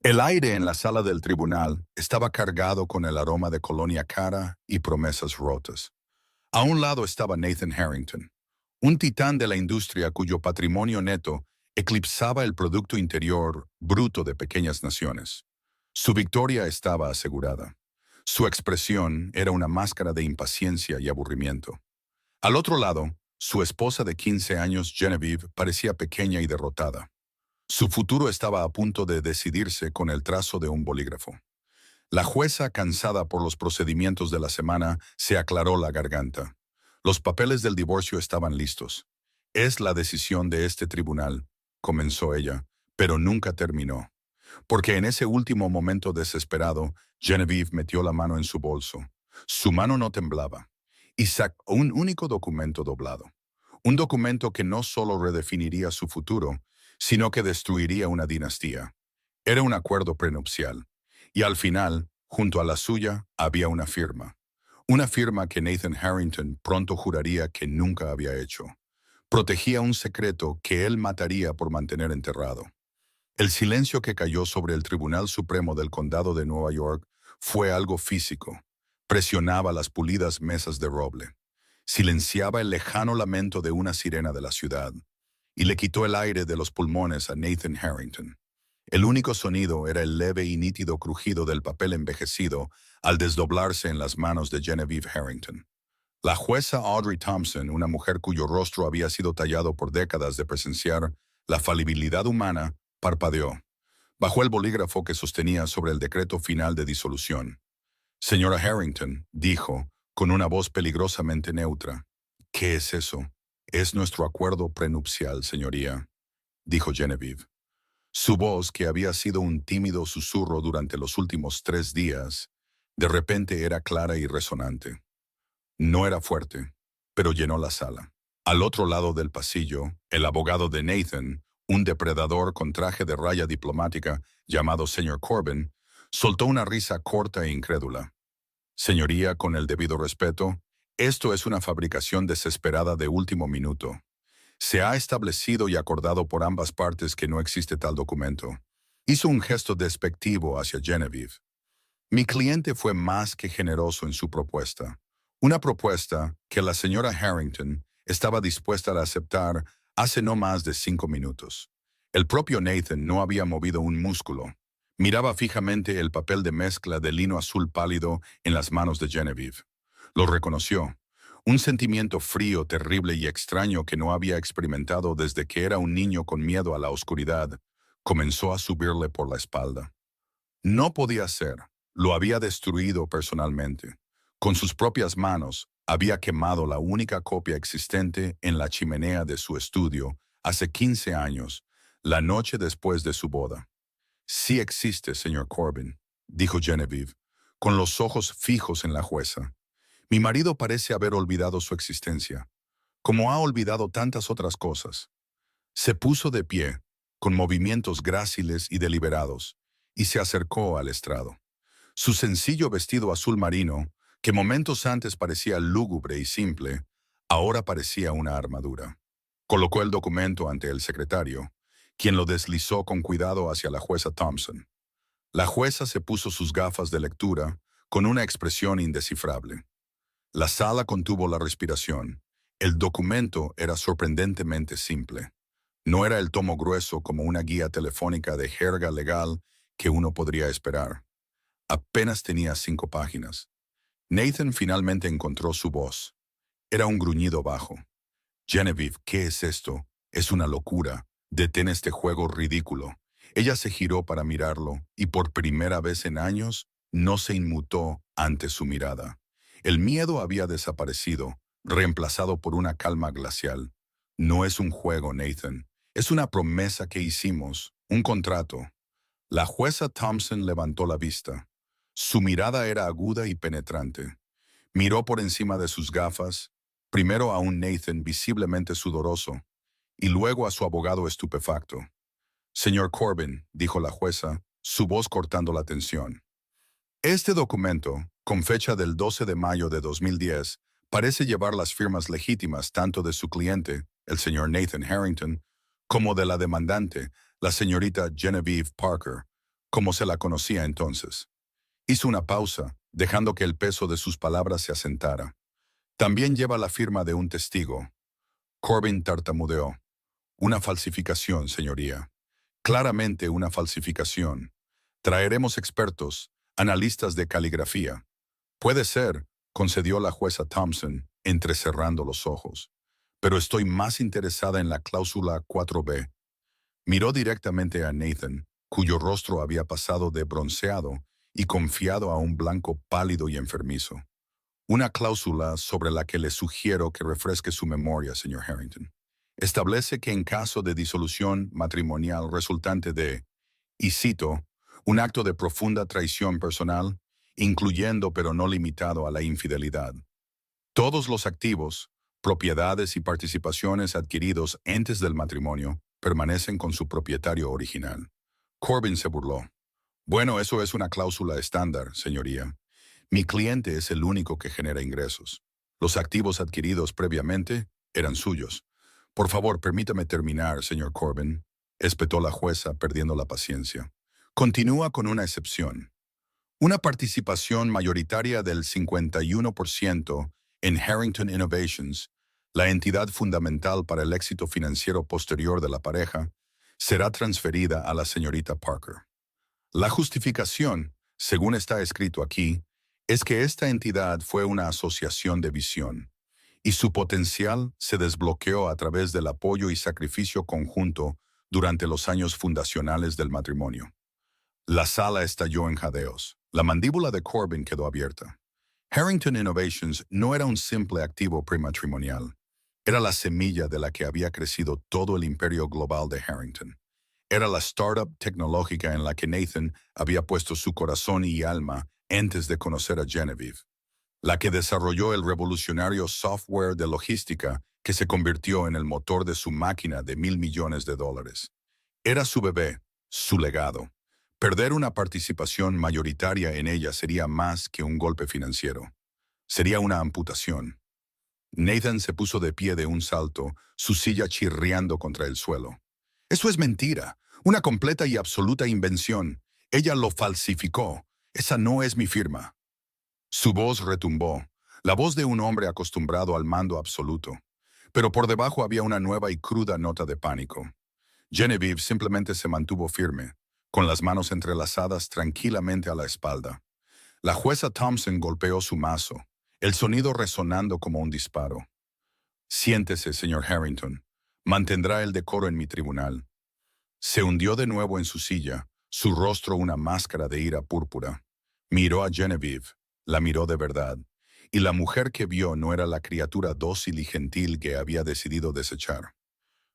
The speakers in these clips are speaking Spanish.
El aire en la sala del tribunal estaba cargado con el aroma de colonia cara y promesas rotas. A un lado estaba Nathan Harrington, un titán de la industria cuyo patrimonio neto eclipsaba el Producto Interior Bruto de pequeñas naciones. Su victoria estaba asegurada. Su expresión era una máscara de impaciencia y aburrimiento. Al otro lado, su esposa de 15 años, Genevieve, parecía pequeña y derrotada. Su futuro estaba a punto de decidirse con el trazo de un bolígrafo. La jueza, cansada por los procedimientos de la semana, se aclaró la garganta. Los papeles del divorcio estaban listos. Es la decisión de este tribunal, comenzó ella, pero nunca terminó. Porque en ese último momento desesperado, Genevieve metió la mano en su bolso. Su mano no temblaba. Y sacó un único documento doblado. Un documento que no solo redefiniría su futuro, sino que destruiría una dinastía. Era un acuerdo prenupcial. Y al final, junto a la suya, había una firma. Una firma que Nathan Harrington pronto juraría que nunca había hecho. Protegía un secreto que él mataría por mantener enterrado. El silencio que cayó sobre el Tribunal Supremo del Condado de Nueva York fue algo físico. Presionaba las pulidas mesas de roble. Silenciaba el lejano lamento de una sirena de la ciudad. Y le quitó el aire de los pulmones a Nathan Harrington. El único sonido era el leve y nítido crujido del papel envejecido al desdoblarse en las manos de Genevieve Harrington. La jueza Audrey Thompson, una mujer cuyo rostro había sido tallado por décadas de presenciar la falibilidad humana, parpadeó. Bajó el bolígrafo que sostenía sobre el decreto final de disolución. Señora Harrington, dijo, con una voz peligrosamente neutra. ¿Qué es eso? Es nuestro acuerdo prenupcial, señoría, dijo Genevieve. Su voz, que había sido un tímido susurro durante los últimos 3 días, de repente era clara y resonante. No era fuerte, pero llenó la sala. Al otro lado del pasillo, el abogado de Nathan, un depredador con traje de raya diplomática llamado señor Corbin, soltó una risa corta e incrédula. Señoría, con el debido respeto, esto es una fabricación desesperada de último minuto. Se ha establecido y acordado por ambas partes que no existe tal documento. Hizo un gesto despectivo hacia Genevieve. Mi cliente fue más que generoso en su propuesta. Una propuesta que la señora Harrington estaba dispuesta a aceptar hace no más de 5 minutos. El propio Nathan no había movido un músculo. Miraba fijamente el papel de mezcla de lino azul pálido en las manos de Genevieve. Lo reconoció. Un sentimiento frío, terrible y extraño que no había experimentado desde que era un niño con miedo a la oscuridad, comenzó a subirle por la espalda. No podía ser. Lo había destruido personalmente. Con sus propias manos, había quemado la única copia existente en la chimenea de su estudio hace 15 años, la noche después de su boda. Sí existe, señor Corbin, dijo Genevieve, con los ojos fijos en la jueza. Mi marido parece haber olvidado su existencia, como ha olvidado tantas otras cosas. Se puso de pie, con movimientos gráciles y deliberados, y se acercó al estrado. Su sencillo vestido azul marino, que momentos antes parecía lúgubre y simple, ahora parecía una armadura. Colocó el documento ante el secretario, quien lo deslizó con cuidado hacia la jueza Thompson. La jueza se puso sus gafas de lectura con una expresión indescifrable. La sala contuvo la respiración. El documento era sorprendentemente simple. No era el tomo grueso como una guía telefónica de jerga legal que uno podría esperar. Apenas tenía 5 páginas. Nathan finalmente encontró su voz. Era un gruñido bajo. Genevieve, ¿qué es esto? Es una locura. Detén este juego ridículo. Ella se giró para mirarlo y por primera vez en años no se inmutó ante su mirada. El miedo había desaparecido, reemplazado por una calma glacial. No es un juego, Nathan. Es una promesa que hicimos, un contrato. La jueza Thompson levantó la vista. Su mirada era aguda y penetrante. Miró por encima de sus gafas, primero a un Nathan visiblemente sudoroso, y luego a su abogado estupefacto. Señor Corbin, dijo la jueza, su voz cortando la tensión. Este documento, con fecha del 12 de mayo de 2010, parece llevar las firmas legítimas tanto de su cliente, el señor Nathan Harrington, como de la demandante, la señorita Genevieve Parker, como se la conocía entonces. Hizo una pausa, dejando que el peso de sus palabras se asentara. También lleva la firma de un testigo. Corbin tartamudeó. Una falsificación, señoría. Claramente una falsificación. Traeremos expertos, analistas de caligrafía. Puede ser, concedió la jueza Thompson, entrecerrando los ojos. Pero estoy más interesada en la cláusula 4B. Miró directamente a Nathan, cuyo rostro había pasado de bronceado y confiado a un blanco pálido y enfermizo. Una cláusula sobre la que le sugiero que refresque su memoria, señor Harrington. Establece que en caso de disolución matrimonial resultante de, y cito, un acto de profunda traición personal, incluyendo pero no limitado a la infidelidad. Todos los activos, propiedades y participaciones adquiridos antes del matrimonio permanecen con su propietario original. Corbin se burló. Bueno, eso es una cláusula estándar, señoría. Mi cliente es el único que genera ingresos. Los activos adquiridos previamente eran suyos. Por favor, permítame terminar, señor Corbin, espetó la jueza, perdiendo la paciencia. Continúa con una excepción. Una participación mayoritaria del 51% en Harrington Innovations, la entidad fundamental para el éxito financiero posterior de la pareja, será transferida a la señorita Parker. La justificación, según está escrito aquí, es que esta entidad fue una asociación de visión, y su potencial se desbloqueó a través del apoyo y sacrificio conjunto durante los años fundacionales del matrimonio. La sala estalló en jadeos. La mandíbula de Corbin quedó abierta. Harrington Innovations no era un simple activo prematrimonial. Era la semilla de la que había crecido todo el imperio global de Harrington. Era la startup tecnológica en la que Nathan había puesto su corazón y alma antes de conocer a Genevieve. La que desarrolló el revolucionario software de logística que se convirtió en el motor de su máquina de $1,000 millones. Era su bebé, su legado. Perder una participación mayoritaria en ella sería más que un golpe financiero. Sería una amputación. Nathan se puso de pie de un salto, su silla chirriando contra el suelo. Eso es mentira, una completa y absoluta invención. Ella lo falsificó. Esa no es mi firma. Su voz retumbó, la voz de un hombre acostumbrado al mando absoluto. Pero por debajo había una nueva y cruda nota de pánico. Genevieve simplemente se mantuvo firme, con las manos entrelazadas tranquilamente a la espalda. La jueza Thompson golpeó su mazo, el sonido resonando como un disparo. Siéntese, señor Harrington. Mantendrá el decoro en mi tribunal. Se hundió de nuevo en su silla, su rostro una máscara de ira púrpura. Miró a Genevieve, la miró de verdad, y la mujer que vio no era la criatura dócil y gentil que había decidido desechar.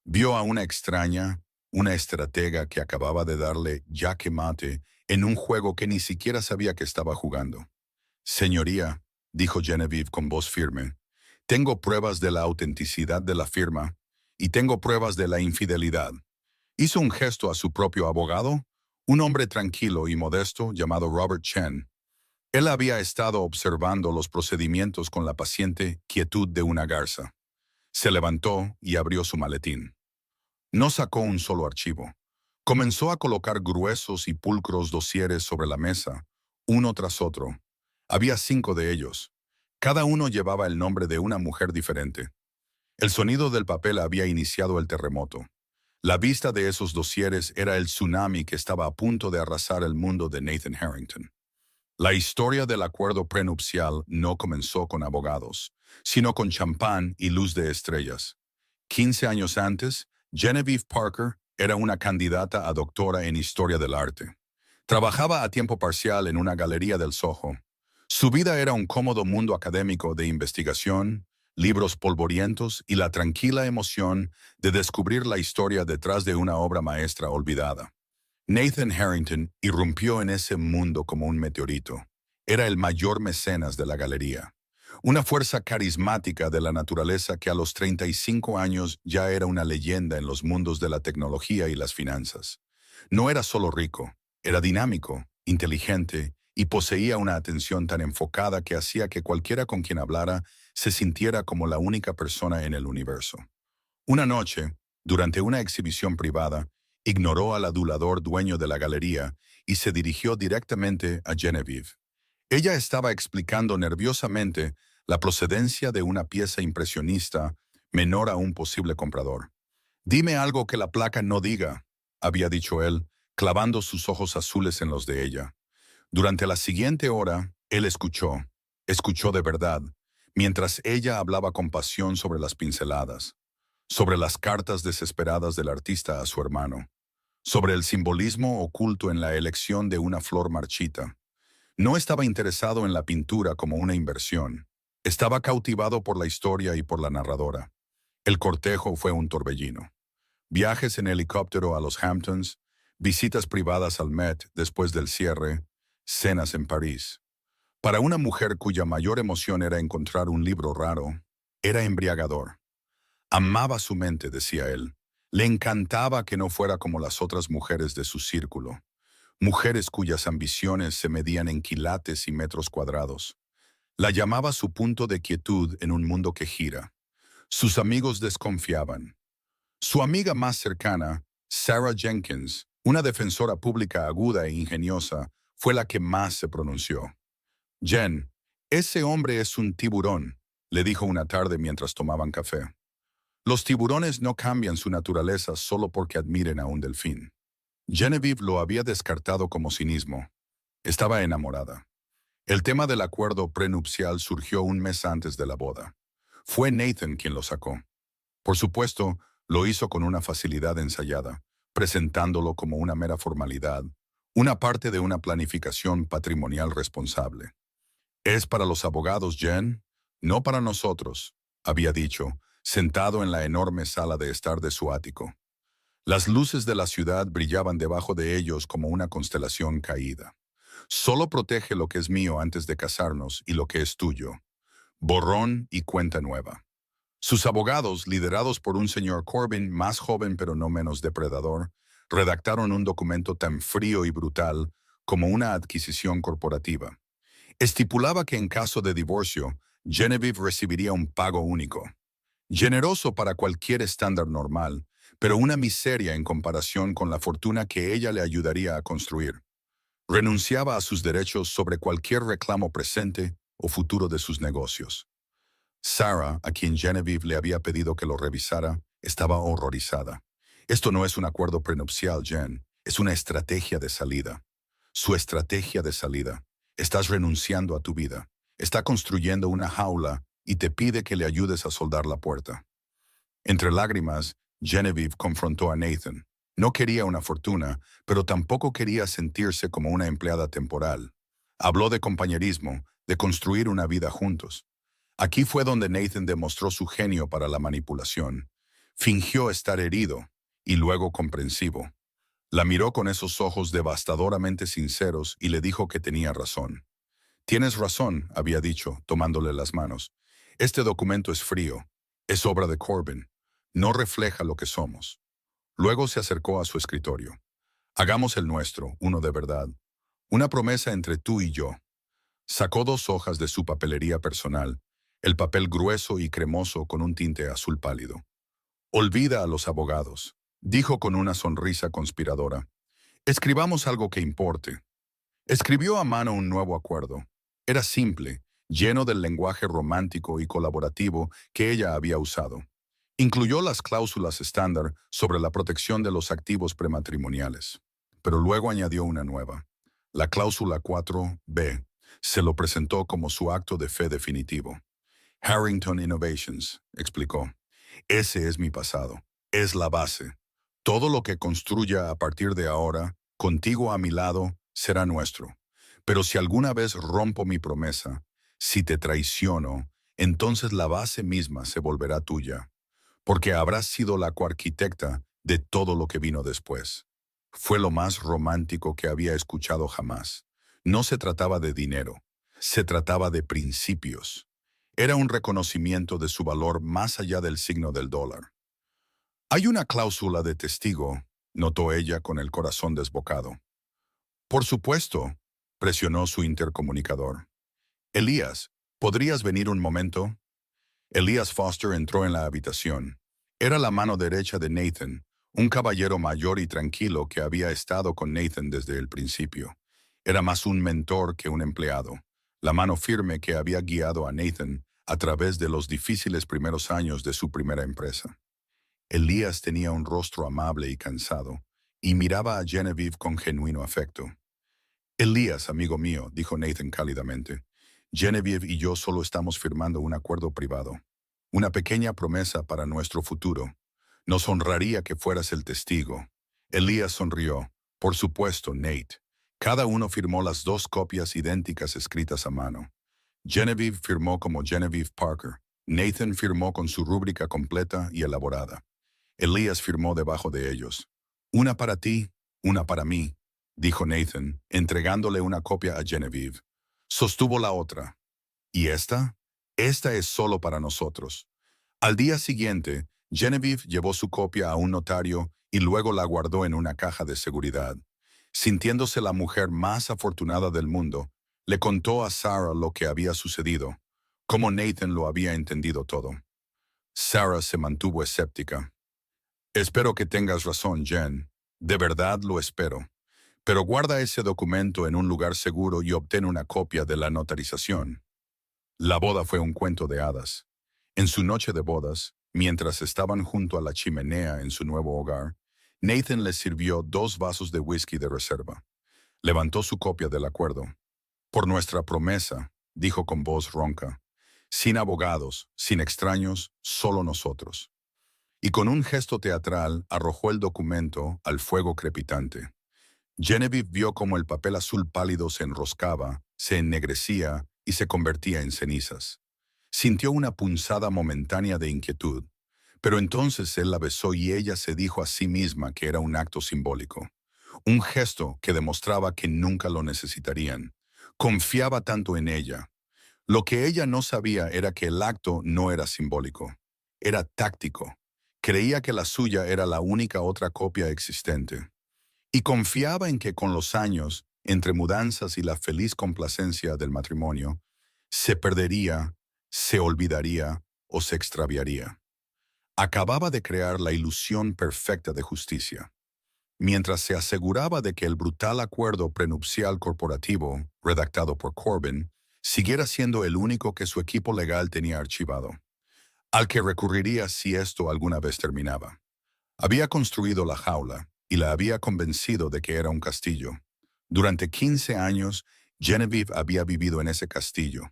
Vio a una extraña, una estratega que acababa de darle jaque mate en un juego que ni siquiera sabía que estaba jugando. Señoría, dijo Genevieve con voz firme, tengo pruebas de la autenticidad de la firma y tengo pruebas de la infidelidad. Hizo un gesto a su propio abogado, un hombre tranquilo y modesto llamado Robert Chen. Él había estado observando los procedimientos con la paciente quietud de una garza. Se levantó y abrió su maletín. No sacó un solo archivo. Comenzó a colocar gruesos y pulcros dosieres sobre la mesa, uno tras otro. Había 5 de ellos. Cada uno llevaba el nombre de una mujer diferente. El sonido del papel había iniciado el terremoto. La vista de esos dosieres era el tsunami que estaba a punto de arrasar el mundo de Nathan Harrington. La historia del acuerdo prenupcial no comenzó con abogados, sino con champán y luz de estrellas. 15 años antes, Genevieve Parker era una candidata a doctora en Historia del Arte. Trabajaba a tiempo parcial en una galería del Soho. Su vida era un cómodo mundo académico de investigación, libros polvorientos y la tranquila emoción de descubrir la historia detrás de una obra maestra olvidada. Nathan Harrington irrumpió en ese mundo como un meteorito. Era el mayor mecenas de la galería. Una fuerza carismática de la naturaleza que a los 35 años ya era una leyenda en los mundos de la tecnología y las finanzas. No era solo rico, era dinámico, inteligente y poseía una atención tan enfocada que hacía que cualquiera con quien hablara se sintiera como la única persona en el universo. Una noche, durante una exhibición privada, Ignoró al adulador dueño de la galería y se dirigió directamente a Genevieve. Ella estaba explicando nerviosamente la procedencia de una pieza impresionista menor a un posible comprador. «Dime algo que la placa no diga», había dicho él, clavando sus ojos azules en los de ella. Durante la siguiente hora, él escuchó de verdad, mientras ella hablaba con pasión sobre las pinceladas, sobre las cartas desesperadas del artista a su hermano, sobre el simbolismo oculto en la elección de una flor marchita. No estaba interesado en la pintura como una inversión. Estaba cautivado por la historia y por la narradora. El cortejo fue un torbellino. Viajes en helicóptero a los Hamptons, visitas privadas al Met después del cierre, cenas en París. Para una mujer cuya mayor emoción era encontrar un libro raro, era embriagador. Amaba su mente, decía él. Le encantaba que no fuera como las otras mujeres de su círculo. Mujeres cuyas ambiciones se medían en quilates y metros cuadrados. La llamaba su punto de quietud en un mundo que gira. Sus amigos desconfiaban. Su amiga más cercana, Sarah Jenkins, una defensora pública aguda e ingeniosa, fue la que más se pronunció. «Jen, ese hombre es un tiburón», le dijo una tarde mientras tomaban café. «Los tiburones no cambian su naturaleza solo porque admiren a un delfín». Genevieve lo había descartado como cinismo. Estaba enamorada. El tema del acuerdo prenupcial surgió un mes antes de la boda. Fue Nathan quien lo sacó. Por supuesto, lo hizo con una facilidad ensayada, presentándolo como una mera formalidad, una parte de una planificación patrimonial responsable. «Es para los abogados, Jen, no para nosotros», había dicho, sentado en la enorme sala de estar de su ático. Las luces de la ciudad brillaban debajo de ellos como una constelación caída. «Solo protege lo que es mío antes de casarnos y lo que es tuyo. Borrón y cuenta nueva». Sus abogados, liderados por un señor Corbin más joven pero no menos depredador, redactaron un documento tan frío y brutal como una adquisición corporativa. Estipulaba que en caso de divorcio, Genevieve recibiría un pago único. Generoso para cualquier estándar normal, pero una miseria en comparación con la fortuna que ella le ayudaría a construir. Renunciaba a sus derechos sobre cualquier reclamo presente o futuro de sus negocios. Sarah, a quien Genevieve le había pedido que lo revisara, estaba horrorizada. «Esto no es un acuerdo prenupcial, Jen, es una estrategia de salida». Su estrategia de salida. Estás renunciando a tu vida. Está construyendo una jaula y te pide que le ayudes a soldar la puerta. Entre lágrimas, Genevieve confrontó a Nathan. No quería una fortuna, pero tampoco quería sentirse como una empleada temporal. Habló de compañerismo, de construir una vida juntos. Aquí fue donde Nathan demostró su genio para la manipulación. Fingió estar herido y luego comprensivo. La miró con esos ojos devastadoramente sinceros y le dijo que tenía razón. «Tienes razón», había dicho, tomándole las manos. «Este documento es frío. Es obra de Corbin. No refleja lo que somos». Luego se acercó a su escritorio. «Hagamos el nuestro, uno de verdad. Una promesa entre tú y yo». Sacó 2 hojas de su papelería personal, el papel grueso y cremoso con un tinte azul pálido. «Olvida a los abogados», dijo con una sonrisa conspiradora. «Escribamos algo que importe». Escribió a mano un nuevo acuerdo. Era simple, lleno del lenguaje romántico y colaborativo que ella había usado. Incluyó las cláusulas estándar sobre la protección de los activos prematrimoniales, pero luego añadió una nueva. La cláusula 4B. Se lo presentó como su acto de fe definitivo. «Harrington Innovations», explicó. «Ese es mi pasado. Es la base. Todo lo que construya a partir de ahora, contigo a mi lado, será nuestro. Pero si alguna vez rompo mi promesa, si te traiciono, entonces la base misma se volverá tuya, porque habrás sido la coarquitecta de todo lo que vino después». Fue lo más romántico que había escuchado jamás. No se trataba de dinero, se trataba de principios. Era un reconocimiento de su valor más allá del signo del dólar. «Hay una cláusula de testigo», notó ella con el corazón desbocado. «Por supuesto», presionó su intercomunicador. «Elías, ¿podrías venir un momento?» Elías Foster entró en la habitación. Era la mano derecha de Nathan, un caballero mayor y tranquilo que había estado con Nathan desde el principio. Era más un mentor que un empleado, la mano firme que había guiado a Nathan a través de los difíciles primeros años de su primera empresa. Elías tenía un rostro amable y cansado, y miraba a Genevieve con genuino afecto. Elías, amigo mío, dijo Nathan cálidamente, Genevieve y yo solo estamos firmando un acuerdo privado, una pequeña promesa para nuestro futuro. Nos honraría que fueras el testigo. Elías sonrió. Por supuesto, Nate. Cada uno firmó las dos copias idénticas escritas a mano. Genevieve firmó como Genevieve Parker. Nathan firmó con su rúbrica completa y elaborada. Elías firmó debajo de ellos. Una para ti, una para mí, dijo Nathan, entregándole una copia a Genevieve. Sostuvo la otra. ¿Y esta? Esta es solo para nosotros. Al día siguiente, Genevieve llevó su copia a un notario y luego la guardó en una caja de seguridad. Sintiéndose la mujer más afortunada del mundo, le contó a Sarah lo que había sucedido, cómo Nathan lo había entendido todo. Sarah se mantuvo escéptica. Espero que tengas razón, Jen. De verdad lo espero. Pero guarda ese documento en un lugar seguro y obtén una copia de la notarización. La boda fue un cuento de hadas. En su noche de bodas, mientras estaban junto a la chimenea en su nuevo hogar, Nathan les sirvió 2 vasos de whisky de reserva. Levantó su copia del acuerdo. Por nuestra promesa, dijo con voz ronca, sin abogados, sin extraños, solo nosotros. Y con un gesto teatral arrojó el documento al fuego crepitante. Genevieve vio cómo el papel azul pálido se enroscaba, se ennegrecía y se convertía en cenizas. Sintió una punzada momentánea de inquietud, pero entonces él la besó y ella se dijo a sí misma que era un acto simbólico, un gesto que demostraba que nunca lo necesitarían. Confiaba tanto en ella. Lo que ella no sabía era que el acto no era simbólico, era táctico. Creía que la suya era la única otra copia existente. Y confiaba en que con los años, entre mudanzas y la feliz complacencia del matrimonio, se perdería, se olvidaría o se extraviaría. Acababa de crear la ilusión perfecta de justicia. Mientras se aseguraba de que el brutal acuerdo prenupcial corporativo, redactado por Corbin, siguiera siendo el único que su equipo legal tenía archivado, al que recurriría si esto alguna vez terminaba. Había construido la jaula y la había convencido de que era un castillo. Durante 15 años, Genevieve había vivido en ese castillo.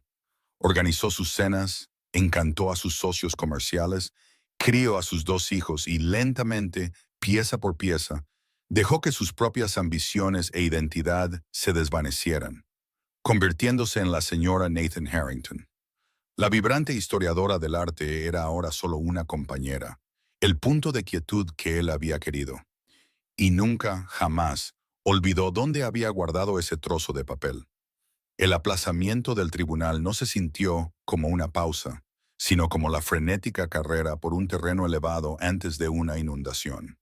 Organizó sus cenas, encantó a sus socios comerciales, crió a sus 2 hijos y lentamente, pieza por pieza, dejó que sus propias ambiciones e identidad se desvanecieran, convirtiéndose en la señora Nathan Harrington. La vibrante historiadora del arte era ahora solo una compañera, el punto de quietud que él había querido. Y nunca, jamás, olvidó dónde había guardado ese trozo de papel. El aplazamiento del tribunal no se sintió como una pausa, sino como la frenética carrera por un terreno elevado antes de una inundación.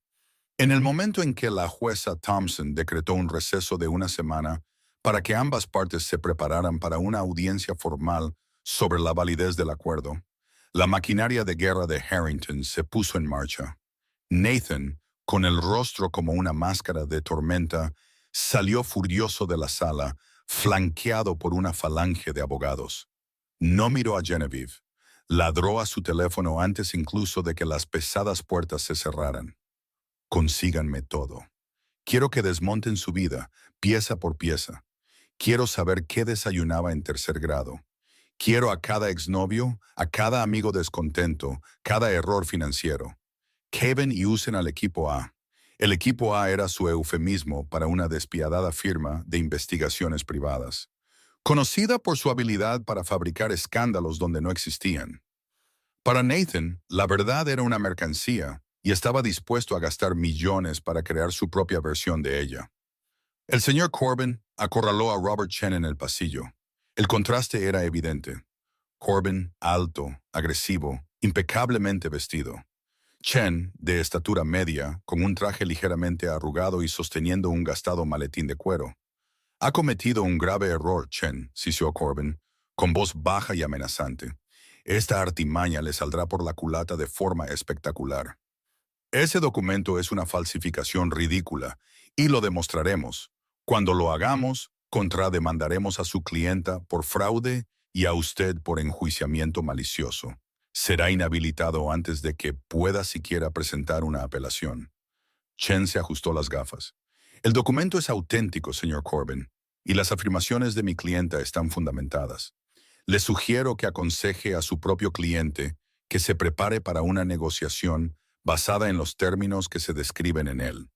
En el momento en que la jueza Thompson decretó un receso de una semana para que ambas partes se prepararan para una audiencia formal sobre la validez del acuerdo, la maquinaria de guerra de Harrington se puso en marcha. Nathan, con el rostro como una máscara de tormenta, salió furioso de la sala, flanqueado por una falange de abogados. No miró a Genevieve. Ladró a su teléfono antes incluso de que las pesadas puertas se cerraran. Consíganme todo. Quiero que desmonten su vida, pieza por pieza. Quiero saber qué desayunaba en tercer grado. Quiero a cada exnovio, a cada amigo descontento, cada error financiero. Kevin y usen al equipo A. El equipo A era su eufemismo para una despiadada firma de investigaciones privadas, conocida por su habilidad para fabricar escándalos donde no existían. Para Nathan, la verdad era una mercancía y estaba dispuesto a gastar millones para crear su propia versión de ella. El señor Corbin acorraló a Robert Chen en el pasillo. El contraste era evidente. Corbin, alto, agresivo, impecablemente vestido. Chen, de estatura media, con un traje ligeramente arrugado y sosteniendo un gastado maletín de cuero. Ha cometido un grave error, Chen, sisió Corbin, con voz baja y amenazante. Esta artimaña le saldrá por la culata de forma espectacular. Ese documento es una falsificación ridícula y lo demostraremos. Cuando lo hagamos, contrademandaremos a su clienta por fraude y a usted por enjuiciamiento malicioso. Será inhabilitado antes de que pueda siquiera presentar una apelación. Chen se ajustó las gafas. El documento es auténtico, señor Corbin, y las afirmaciones de mi clienta están fundamentadas. Le sugiero que aconseje a su propio cliente que se prepare para una negociación basada en los términos que se describen en él.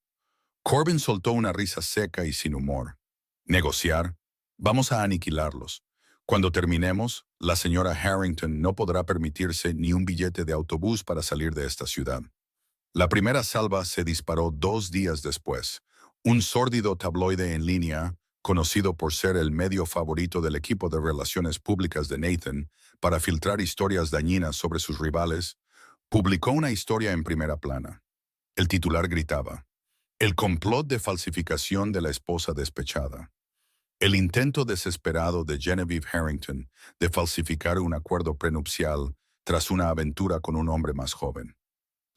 Corbin soltó una risa seca y sin humor. ¿Negociar? Vamos a aniquilarlos. Cuando terminemos, la señora Harrington no podrá permitirse ni un billete de autobús para salir de esta ciudad. La primera salva se disparó 2 días después. Un sórdido tabloide en línea, conocido por ser el medio favorito del equipo de relaciones públicas de Nathan para filtrar historias dañinas sobre sus rivales, publicó una historia en primera plana. El titular gritaba: "El complot de falsificación de la esposa despechada". El intento desesperado de Genevieve Harrington de falsificar un acuerdo prenupcial tras una aventura con un hombre más joven.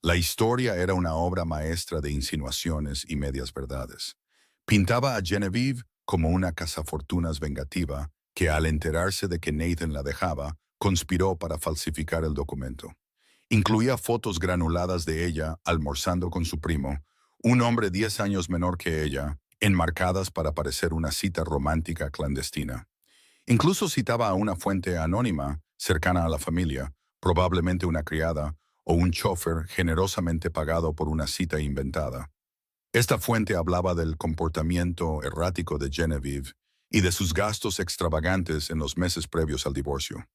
La historia era una obra maestra de insinuaciones y medias verdades. Pintaba a Genevieve como una cazafortunas vengativa que, al enterarse de que Nathan la dejaba, conspiró para falsificar el documento. Incluía fotos granuladas de ella almorzando con su primo, un hombre 10 años menor que ella, enmarcadas para parecer una cita romántica clandestina. Incluso citaba a una fuente anónima cercana a la familia, probablemente una criada o un chofer generosamente pagado por una cita inventada. Esta fuente hablaba del comportamiento errático de Genevieve y de sus gastos extravagantes en los meses previos al divorcio.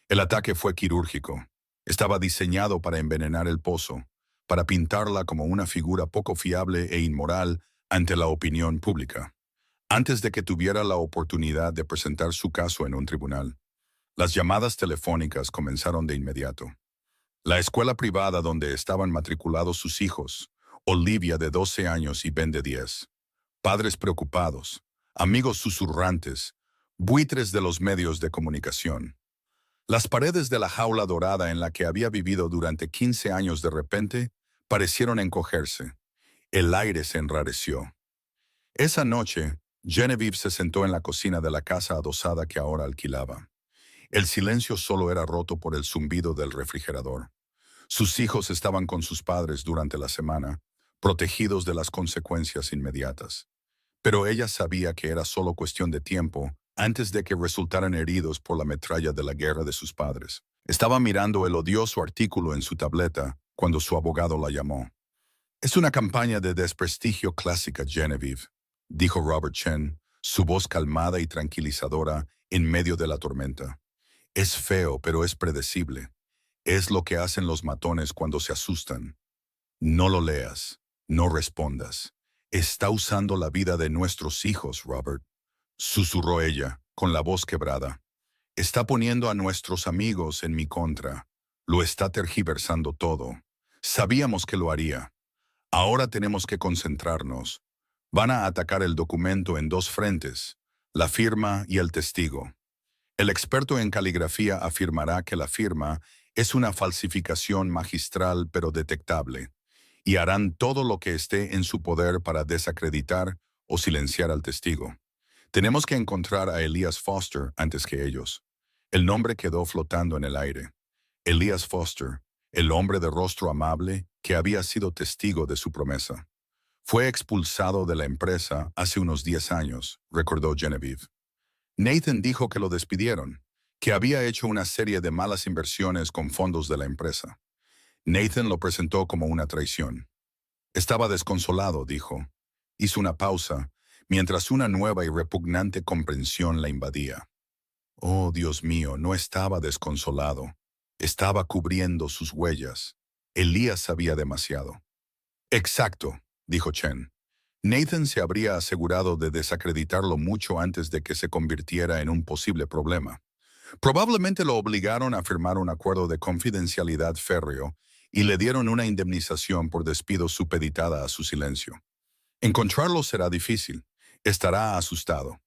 El ataque fue quirúrgico. Estaba diseñado para envenenar el pozo, para pintarla como una figura poco fiable e inmoral ante la opinión pública, antes de que tuviera la oportunidad de presentar su caso en un tribunal. Las llamadas telefónicas comenzaron de inmediato. La escuela privada donde estaban matriculados sus hijos, Olivia de 12 años y Ben de 10. Padres preocupados, amigos susurrantes, buitres de los medios de comunicación. Las paredes de la jaula dorada en la que había vivido durante 15 años de repente parecieron encogerse. El aire se enrareció. Esa noche, Genevieve se sentó en la cocina de la casa adosada que ahora alquilaba. El silencio solo era roto por el zumbido del refrigerador. Sus hijos estaban con sus padres durante la semana, protegidos de las consecuencias inmediatas. Pero ella sabía que era solo cuestión de tiempo antes de que resultaran heridos por la metralla de la guerra de sus padres. Estaba mirando el odioso artículo en su tableta cuando su abogado la llamó. «Es una campaña de desprestigio clásica, Genevieve», dijo Robert Chen, su voz calmada y tranquilizadora en medio de la tormenta. «Es feo, pero es predecible. Es lo que hacen los matones cuando se asustan. No lo leas, no respondas. Está usando la vida de nuestros hijos, Robert», susurró ella, con la voz quebrada. «Está poniendo a nuestros amigos en mi contra. Lo está tergiversando todo. Sabíamos que lo haría. Ahora tenemos que concentrarnos. Van a atacar el documento en 2 frentes, la firma y el testigo. El experto en caligrafía afirmará que la firma es una falsificación magistral pero detectable, y harán todo lo que esté en su poder para desacreditar o silenciar al testigo. Tenemos que encontrar a Elias Foster antes que ellos. El nombre quedó flotando en el aire. Elias Foster, el hombre de rostro amable que había sido testigo de su promesa. Fue expulsado de la empresa hace unos 10 años, recordó Genevieve. Nathan dijo que lo despidieron, que había hecho una serie de malas inversiones con fondos de la empresa. Nathan lo presentó como una traición. Estaba desconsolado, dijo. Hizo una pausa, mientras una nueva y repugnante comprensión la invadía. Oh, Dios mío, no estaba desconsolado. Estaba cubriendo sus huellas. Elías sabía demasiado. Exacto, dijo Chen. Nathan se habría asegurado de desacreditarlo mucho antes de que se convirtiera en un posible problema. Probablemente lo obligaron a firmar un acuerdo de confidencialidad férreo y le dieron una indemnización por despido supeditada a su silencio. Encontrarlo será difícil. Estará asustado.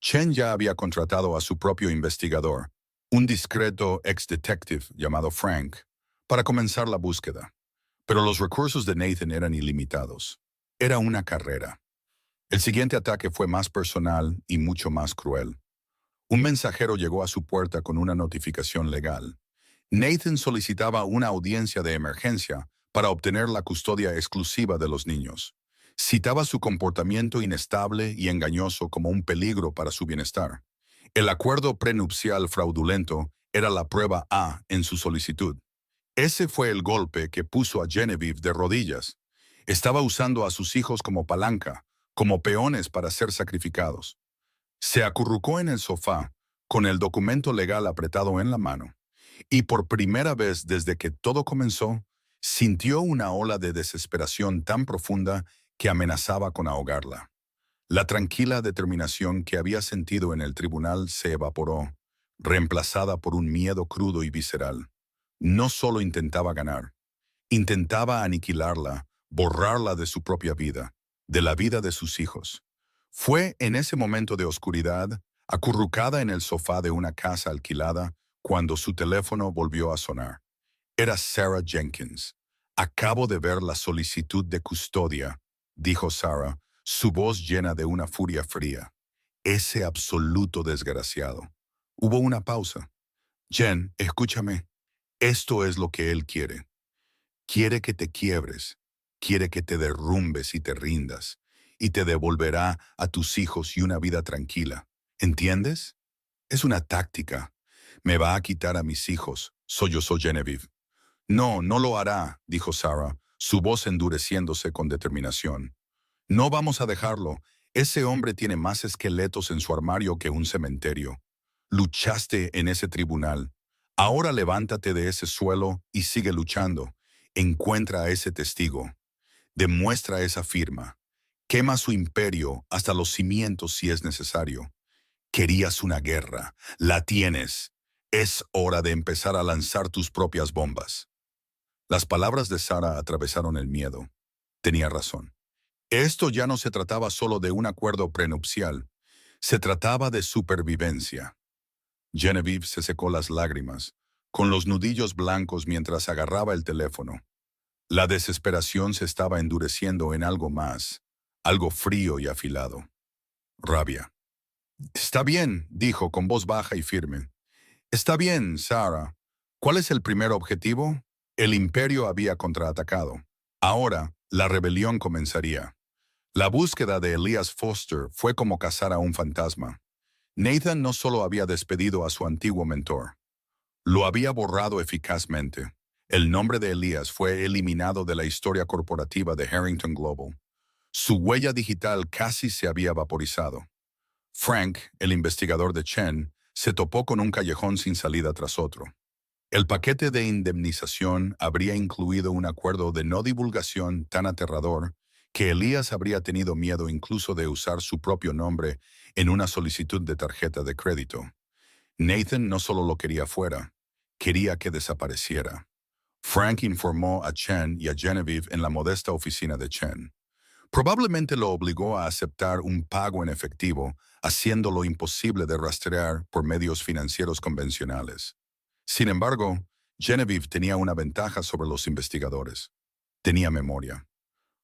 Chen ya había contratado a su propio investigador, un discreto ex-detective llamado Frank, para comenzar la búsqueda. Pero los recursos de Nathan eran ilimitados. Era una carrera. El siguiente ataque fue más personal y mucho más cruel. Un mensajero llegó a su puerta con una notificación legal. Nathan solicitaba una audiencia de emergencia para obtener la custodia exclusiva de los niños. Citaba su comportamiento inestable y engañoso como un peligro para su bienestar. El acuerdo prenupcial fraudulento era la prueba A en su solicitud. Ese fue el golpe que puso a Genevieve de rodillas. Estaba usando a sus hijos como palanca, como peones para ser sacrificados. Se acurrucó en el sofá, con el documento legal apretado en la mano, y por primera vez desde que todo comenzó, sintió una ola de desesperación tan profunda que amenazaba con ahogarla. La tranquila determinación que había sentido en el tribunal se evaporó, reemplazada por un miedo crudo y visceral. No solo intentaba ganar, intentaba aniquilarla, borrarla de su propia vida, de la vida de sus hijos. Fue en ese momento de oscuridad, acurrucada en el sofá de una casa alquilada, cuando su teléfono volvió a sonar. Era Sarah Jenkins. Acabo de ver la solicitud de custodia, dijo Sarah, su voz llena de una furia fría. Ese absoluto desgraciado. Hubo una pausa. Jen, escúchame. Esto es lo que él quiere. Quiere que te quiebres. Quiere que te derrumbes y te rindas. Y te devolverá a tus hijos y una vida tranquila. ¿Entiendes? Es una táctica. Me va a quitar a mis hijos, sollozó Genevieve. No, no lo hará, dijo Sarah, su voz endureciéndose con determinación. No vamos a dejarlo. Ese hombre tiene más esqueletos en su armario que un cementerio. Luchaste en ese tribunal. Ahora levántate de ese suelo y sigue luchando. Encuentra a ese testigo. Demuestra esa firma. Quema su imperio hasta los cimientos si es necesario. Querías una guerra. La tienes. Es hora de empezar a lanzar tus propias bombas. Las palabras de Sarah atravesaron el miedo. Tenía razón. Esto ya no se trataba solo de un acuerdo prenupcial. Se trataba de supervivencia. Genevieve se secó las lágrimas, con los nudillos blancos mientras agarraba el teléfono. La desesperación se estaba endureciendo en algo más, algo frío y afilado. Rabia. Está bien, dijo con voz baja y firme. Está bien, Sarah. ¿Cuál es el primer objetivo? El imperio había contraatacado. Ahora, la rebelión comenzaría. La búsqueda de Elias Foster fue como cazar a un fantasma. Nathan no solo había despedido a su antiguo mentor, lo había borrado eficazmente. El nombre de Elias fue eliminado de la historia corporativa de Harrington Global. Su huella digital casi se había vaporizado. Frank, el investigador de Chen, se topó con un callejón sin salida tras otro. El paquete de indemnización habría incluido un acuerdo de no divulgación tan aterrador que Elias habría tenido miedo incluso de usar su propio nombre en una solicitud de tarjeta de crédito. Nathan no solo lo quería fuera, quería que desapareciera. Frank informó a Chen y a Genevieve en la modesta oficina de Chen. Probablemente lo obligó a aceptar un pago en efectivo, haciéndolo imposible de rastrear por medios financieros convencionales. Sin embargo, Genevieve tenía una ventaja sobre los investigadores. Tenía memoria.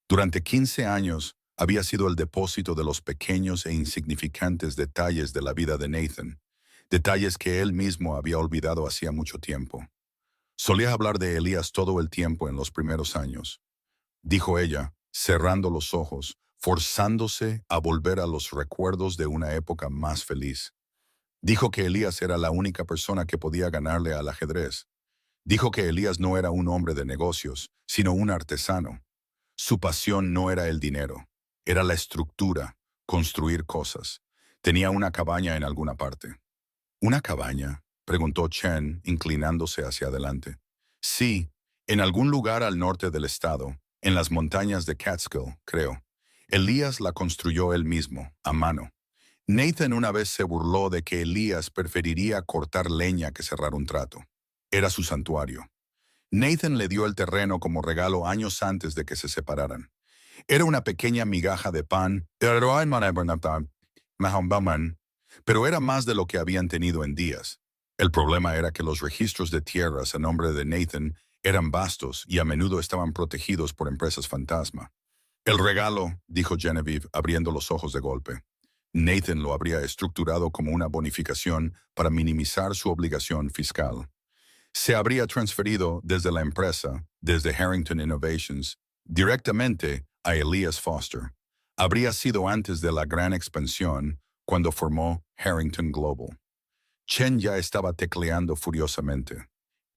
Durante 15 años había sido el depósito de los pequeños e insignificantes detalles de la vida de Nathan, detalles que él mismo había olvidado hacía mucho tiempo. Solía hablar de Elías todo el tiempo en los primeros años, dijo ella, cerrando los ojos, forzándose a volver a los recuerdos de una época más feliz. Dijo que Elías era la única persona que podía ganarle al ajedrez. Dijo que Elías no era un hombre de negocios, sino un artesano. Su pasión no era el dinero, era la estructura, construir cosas. Tenía una cabaña en alguna parte. ¿Una cabaña?, preguntó Chen, inclinándose hacia adelante. Sí, en algún lugar al norte del estado, en las montañas de Catskill, creo. Elías la construyó él mismo, a mano. Nathan una vez se burló de que Elías preferiría cortar leña que cerrar un trato. Era su santuario. Nathan le dio el terreno como regalo años antes de que se separaran. Era una pequeña migaja de pan, pero era más de lo que habían tenido en días. El problema era que los registros de tierras a nombre de Nathan Eran vastos y a menudo estaban protegidos por empresas fantasma. El regalo, dijo Genevieve, abriendo los ojos de golpe. Nathan lo habría estructurado como una bonificación para minimizar su obligación fiscal. Se habría transferido desde la empresa, desde Harrington Innovations, directamente a Elias Foster. Habría sido antes de la gran expansión, cuando formó Harrington Global. Chen ya estaba tecleando furiosamente.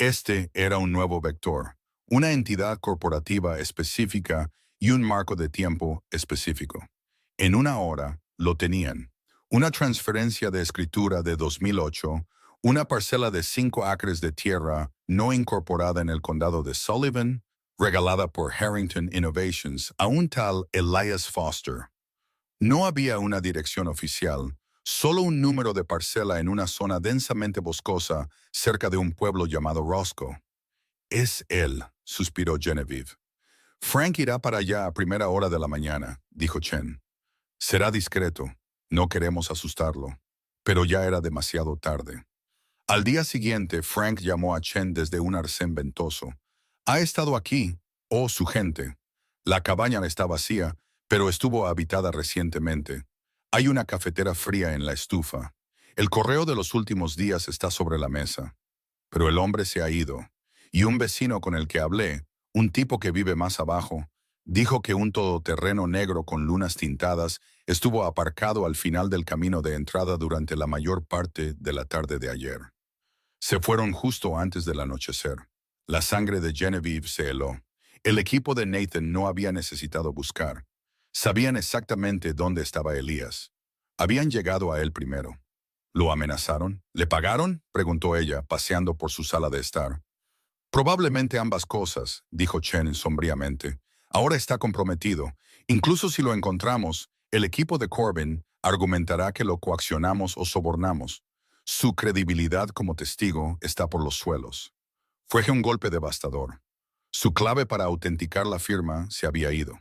Este era un nuevo vector, una entidad corporativa específica y un marco de tiempo específico. En una hora lo tenían. Una transferencia de escritura de 2008, una parcela de 5 acres de tierra no incorporada en el condado de Sullivan, regalada por Harrington Innovations a un tal Elias Foster. No había una dirección oficial, solo un número de parcela en una zona densamente boscosa cerca de un pueblo llamado Roscoe. Es él, suspiró Genevieve. Frank irá para allá a primera hora de la mañana, dijo Chen. Será discreto, no queremos asustarlo. Pero ya era demasiado tarde. Al día siguiente, Frank llamó a Chen desde un arcén ventoso. Ha estado aquí, oh su gente. La cabaña está vacía, pero estuvo habitada recientemente. Hay una cafetera fría en la estufa. El correo de los últimos días está sobre la mesa. Pero el hombre se ha ido. Y un vecino con el que hablé, un tipo que vive más abajo, dijo que un todoterreno negro con lunas tintadas estuvo aparcado al final del camino de entrada durante la mayor parte de la tarde de ayer. Se fueron justo antes del anochecer. La sangre de Genevieve se heló. El equipo de Nathan no había necesitado buscar. Sabían exactamente dónde estaba Elías. Habían llegado a él primero. ¿Lo amenazaron? ¿Le pagaron?, preguntó ella, paseando por su sala de estar. Probablemente ambas cosas, dijo Chen sombríamente. Ahora está comprometido. Incluso si lo encontramos, el equipo de Corbin argumentará que lo coaccionamos o sobornamos. Su credibilidad como testigo está por los suelos. Fue un golpe devastador. Su clave para autenticar la firma se había ido.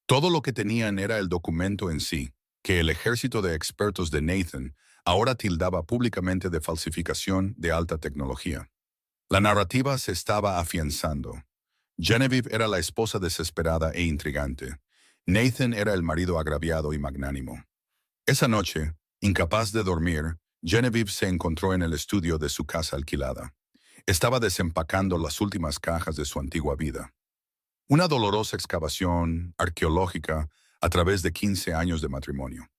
Todo lo que tenían era el documento en sí, que el ejército de expertos de Nathan ahora tildaba públicamente de falsificación de alta tecnología. La narrativa se estaba afianzando. Genevieve era la esposa desesperada e intrigante. Nathan era el marido agraviado y magnánimo. Esa noche, incapaz de dormir, Genevieve se encontró en el estudio de su casa alquilada. Estaba desempacando las últimas cajas de su antigua vida. Una dolorosa excavación arqueológica a través de 15 años de matrimonio.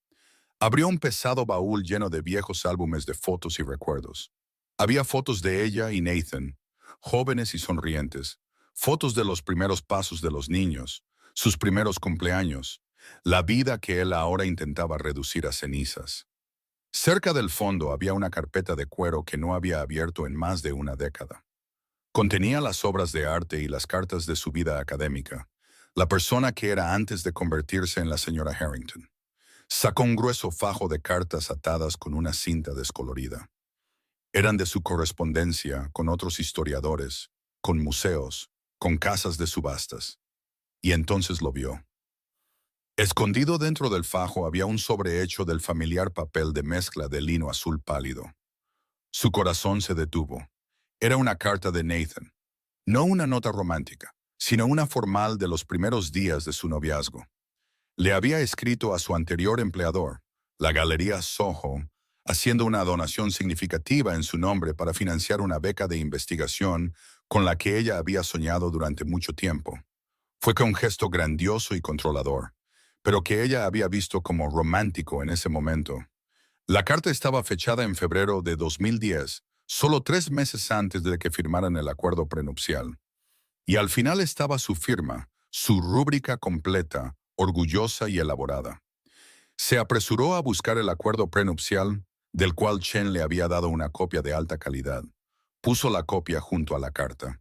Abrió un pesado baúl lleno de viejos álbumes de fotos y recuerdos. Había fotos de ella y Nathan, jóvenes y sonrientes, fotos de los primeros pasos de los niños, sus primeros cumpleaños, la vida que él ahora intentaba reducir a cenizas. Cerca del fondo había una carpeta de cuero que no había abierto en más de una década. Contenía las obras de arte y las cartas de su vida académica, la persona que era antes de convertirse en la señora Harrington. Sacó un grueso fajo de cartas atadas con una cinta descolorida. Eran de su correspondencia con otros historiadores, con museos, con casas de subastas. Y entonces lo vio. Escondido dentro del fajo había un sobrehecho del familiar papel de mezcla de lino azul pálido. Su corazón se detuvo. Era una carta de Nathan. No una nota romántica, sino una formal de los primeros días de su noviazgo. Le había escrito a su anterior empleador, la Galería Soho, haciendo una donación significativa en su nombre para financiar una beca de investigación con la que ella había soñado durante mucho tiempo. Fue un gesto grandioso y controlador, pero que ella había visto como romántico en ese momento. La carta estaba fechada en febrero de 2010, solo 3 meses antes de que firmaran el acuerdo prenupcial. Y al final estaba su firma, su rúbrica completa, orgullosa y elaborada. Se apresuró a buscar el acuerdo prenupcial, del cual Chen le había dado una copia de alta calidad. Puso la copia junto a la carta.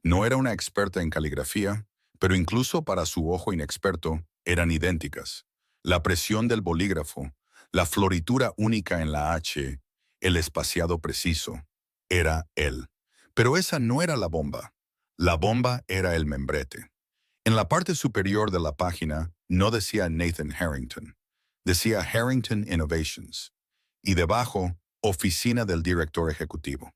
No era una experta en caligrafía, pero incluso para su ojo inexperto eran idénticas. La presión del bolígrafo, la floritura única en la H, el espaciado preciso. Era él. Pero esa no era la bomba. La bomba era el membrete. En la parte superior de la página no decía Nathan Harrington. Decía Harrington Innovations. Y debajo, Oficina del Director Ejecutivo.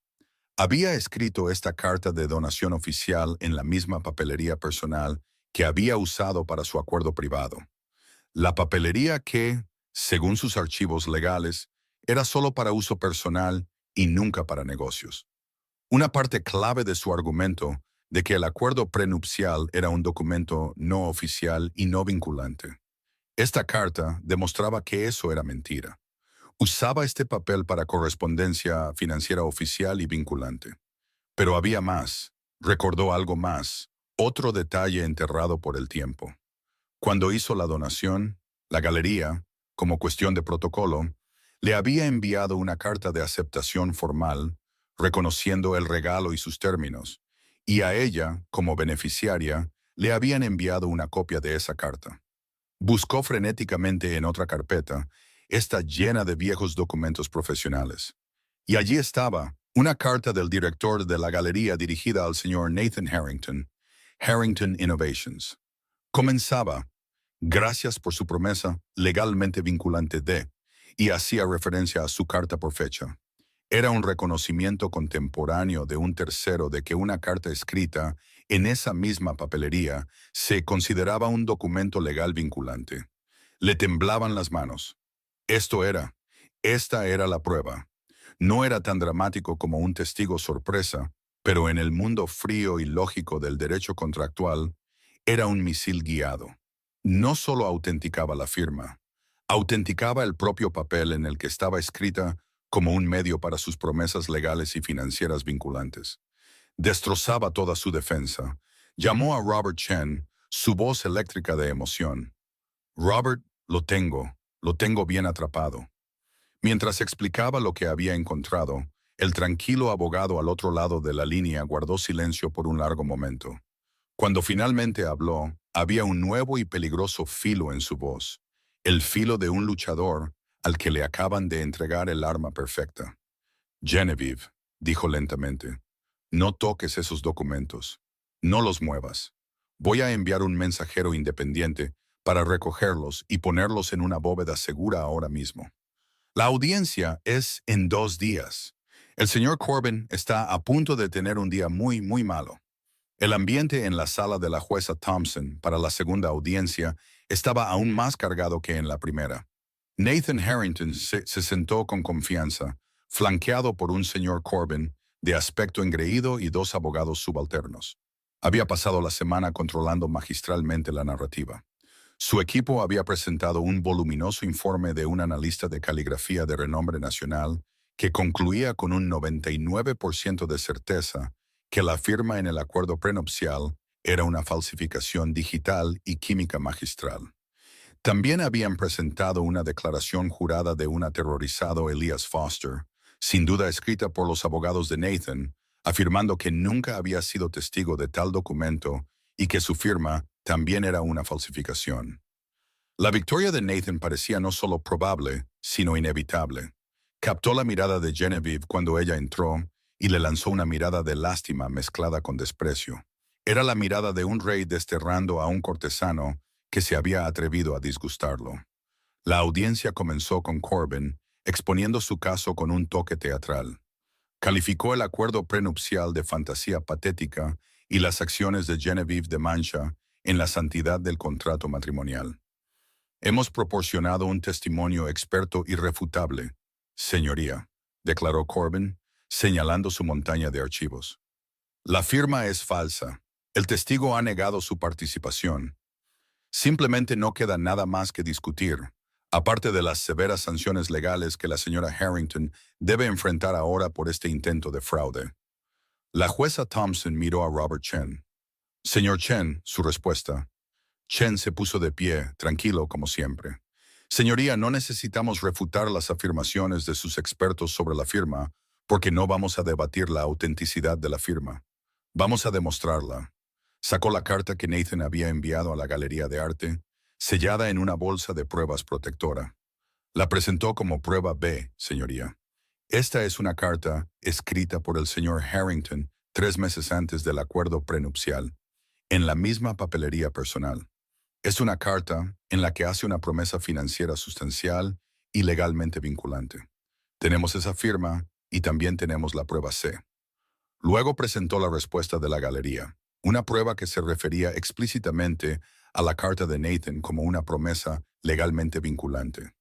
Había escrito esta carta de donación oficial en la misma papelería personal que había usado para su acuerdo privado. La papelería que, según sus archivos legales, era solo para uso personal y nunca para negocios. Una parte clave de su argumento de que el acuerdo prenupcial era un documento no oficial y no vinculante. Esta carta demostraba que eso era mentira. Usaba este papel para correspondencia financiera oficial y vinculante. Pero había más. Recordó algo más. Otro detalle enterrado por el tiempo. Cuando hizo la donación, la galería, como cuestión de protocolo, le había enviado una carta de aceptación formal, reconociendo el regalo y sus términos, y a ella, como beneficiaria, le habían enviado una copia de esa carta. Buscó frenéticamente en otra carpeta, esta llena de viejos documentos profesionales. Y allí estaba, una carta del director de la galería dirigida al señor Nathan Harrington, Harrington Innovations. Comenzaba, gracias por su promesa legalmente vinculante de, y hacía referencia a su carta por fecha. Era un reconocimiento contemporáneo de un tercero de que una carta escrita en esa misma papelería se consideraba un documento legal vinculante. Le temblaban las manos. Esta era la prueba. No era tan dramático como un testigo sorpresa, pero en el mundo frío y lógico del derecho contractual, era un misil guiado. No solo autenticaba la firma, autenticaba el propio papel en el que estaba escrita como un medio para sus promesas legales y financieras vinculantes. Destrozaba toda su defensa. Llamó a Robert Chen, su voz eléctrica de emoción. Robert, lo tengo bien atrapado. Mientras explicaba lo que había encontrado, el tranquilo abogado al otro lado de la línea guardó silencio por un largo momento. Cuando finalmente habló, había un nuevo y peligroso filo en su voz, el filo de un luchador al que le acaban de entregar el arma perfecta. Genevieve, dijo lentamente, no toques esos documentos. No los muevas. Voy a enviar un mensajero independiente para recogerlos y ponerlos en una bóveda segura ahora mismo. La audiencia es en 2 días. El señor Corbin está a punto de tener un día muy, muy malo. El ambiente en la sala de la jueza Thompson para la segunda audiencia estaba aún más cargado que en la primera. Nathan Harrington se sentó con confianza, flanqueado por un señor Corbin de aspecto engreído y 2 abogados subalternos. Había pasado la semana controlando magistralmente la narrativa. Su equipo había presentado un voluminoso informe de un analista de caligrafía de renombre nacional que concluía con un 99% de certeza que la firma en el acuerdo prenupcial era una falsificación digital y química magistral. También habían presentado una declaración jurada de un aterrorizado Elias Foster, sin duda escrita por los abogados de Nathan, afirmando que nunca había sido testigo de tal documento y que su firma también era una falsificación. La victoria de Nathan parecía no solo probable, sino inevitable. Captó la mirada de Genevieve cuando ella entró y le lanzó una mirada de lástima mezclada con desprecio. Era la mirada de un rey desterrando a un cortesano que se había atrevido a disgustarlo. La audiencia comenzó con Corbin, exponiendo su caso con un toque teatral. Calificó el acuerdo prenupcial de fantasía patética y las acciones de Genevieve de Mancha en la santidad del contrato matrimonial. Hemos proporcionado un testimonio experto irrefutable, señoría, declaró Corbin, señalando su montaña de archivos. La firma es falsa. El testigo ha negado su participación. Simplemente no queda nada más que discutir, aparte de las severas sanciones legales que la señora Harrington debe enfrentar ahora por este intento de fraude. La jueza Thompson miró a Robert Chen. Señor Chen, su respuesta. Chen se puso de pie, tranquilo como siempre. Señoría, no necesitamos refutar las afirmaciones de sus expertos sobre la firma, porque no vamos a debatir la autenticidad de la firma. Vamos a demostrarla. Sacó la carta que Nathan había enviado a la Galería de Arte, sellada en una bolsa de pruebas protectora. La presentó como prueba B, señoría. Esta es una carta escrita por el señor Harrington 3 meses antes del acuerdo prenupcial, en la misma papelería personal. Es una carta en la que hace una promesa financiera sustancial y legalmente vinculante. Tenemos esa firma y también tenemos la prueba C. Luego presentó la respuesta de la galería, una prueba que se refería explícitamente a la carta de Nathan como una promesa legalmente vinculante.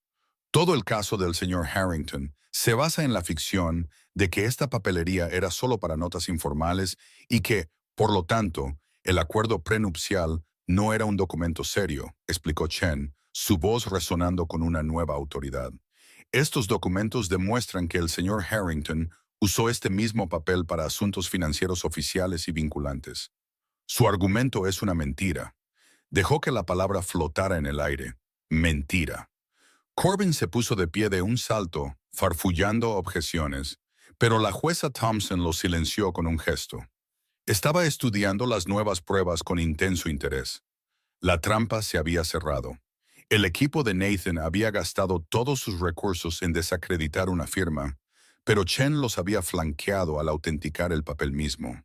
Todo el caso del señor Harrington se basa en la ficción de que esta papelería era solo para notas informales y que, por lo tanto, el acuerdo prenupcial no era un documento serio, explicó Chen, su voz resonando con una nueva autoridad. Estos documentos demuestran que el señor Harrington usó este mismo papel para asuntos financieros oficiales y vinculantes. Su argumento es una mentira. Dejó que la palabra flotara en el aire. Mentira. Corbin se puso de pie de un salto, farfullando objeciones, pero la jueza Thompson lo silenció con un gesto. Estaba estudiando las nuevas pruebas con intenso interés. La trampa se había cerrado. El equipo de Nathan había gastado todos sus recursos en desacreditar una firma, pero Chen los había flanqueado al autenticar el papel mismo.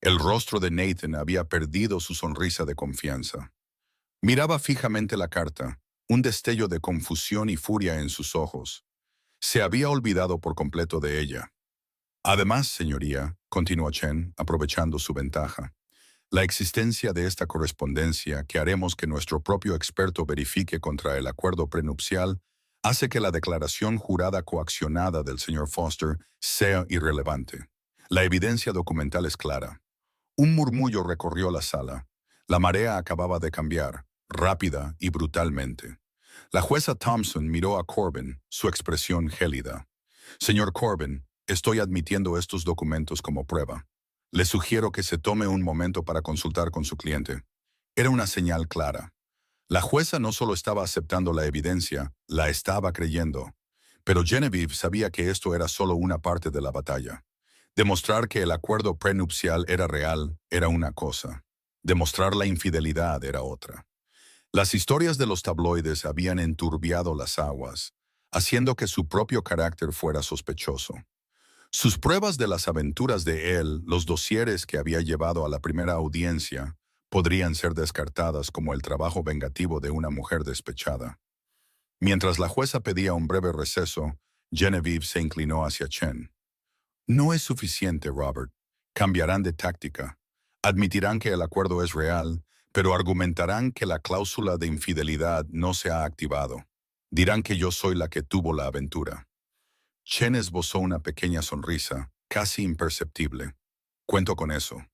El rostro de Nathan había perdido su sonrisa de confianza. Miraba fijamente la carta, un destello de confusión y furia en sus ojos. Se había olvidado por completo de ella. Además, señoría, continuó Chen, aprovechando su ventaja, la existencia de esta correspondencia que haremos que nuestro propio experto verifique contra el acuerdo prenupcial hace que la declaración jurada coaccionada del señor Foster sea irrelevante. La evidencia documental es clara. Un murmullo recorrió la sala. La marea acababa de cambiar, rápida y brutalmente. La jueza Thompson miró a Corbin, su expresión gélida. Señor Corbin, estoy admitiendo estos documentos como prueba. Le sugiero que se tome un momento para consultar con su cliente. Era una señal clara. La jueza no solo estaba aceptando la evidencia, la estaba creyendo. Pero Genevieve sabía que esto era solo una parte de la batalla. Demostrar que el acuerdo prenupcial era real era una cosa. Demostrar la infidelidad era otra. Las historias de los tabloides habían enturbiado las aguas, haciendo que su propio carácter fuera sospechoso. Sus pruebas de las aventuras de él, los dosieres que había llevado a la primera audiencia, podrían ser descartadas como el trabajo vengativo de una mujer despechada. Mientras la jueza pedía un breve receso, Genevieve se inclinó hacia Chen. No es suficiente, Robert. Cambiarán de táctica. Admitirán que el acuerdo es real, pero argumentarán que la cláusula de infidelidad no se ha activado. Dirán que yo soy la que tuvo la aventura. Chen esbozó una pequeña sonrisa, casi imperceptible. Cuento con eso.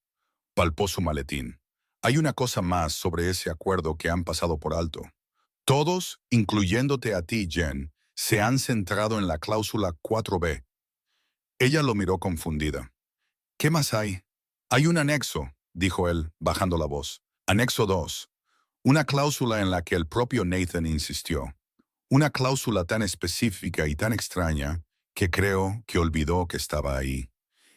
Palpó su maletín. Hay una cosa más sobre ese acuerdo que han pasado por alto. Todos, incluyéndote a ti, Jen, se han centrado en la cláusula 4B. Ella lo miró confundida. ¿Qué más hay? Hay un anexo, dijo él, bajando la voz. Anexo 2. Una cláusula en la que el propio Nathan insistió. Una cláusula tan específica y tan extraña que creo que olvidó que estaba ahí.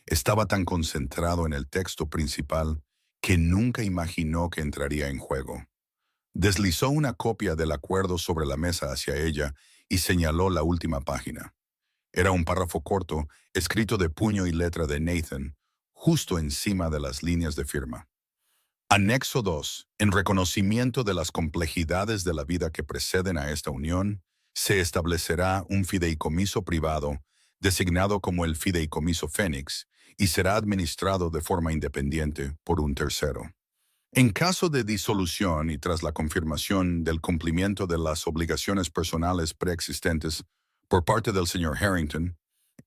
Estaba tan concentrado en el texto principal que nunca imaginó que entraría en juego. Deslizó una copia del acuerdo sobre la mesa hacia ella y señaló la última página. Era un párrafo corto, escrito de puño y letra de Nathan, justo encima de las líneas de firma. Anexo 2. En reconocimiento de las complejidades de la vida que preceden a esta unión, se establecerá un fideicomiso privado, designado como el Fideicomiso Fénix, y será administrado de forma independiente por un tercero. En caso de disolución y tras la confirmación del cumplimiento de las obligaciones personales preexistentes por parte del señor Harrington,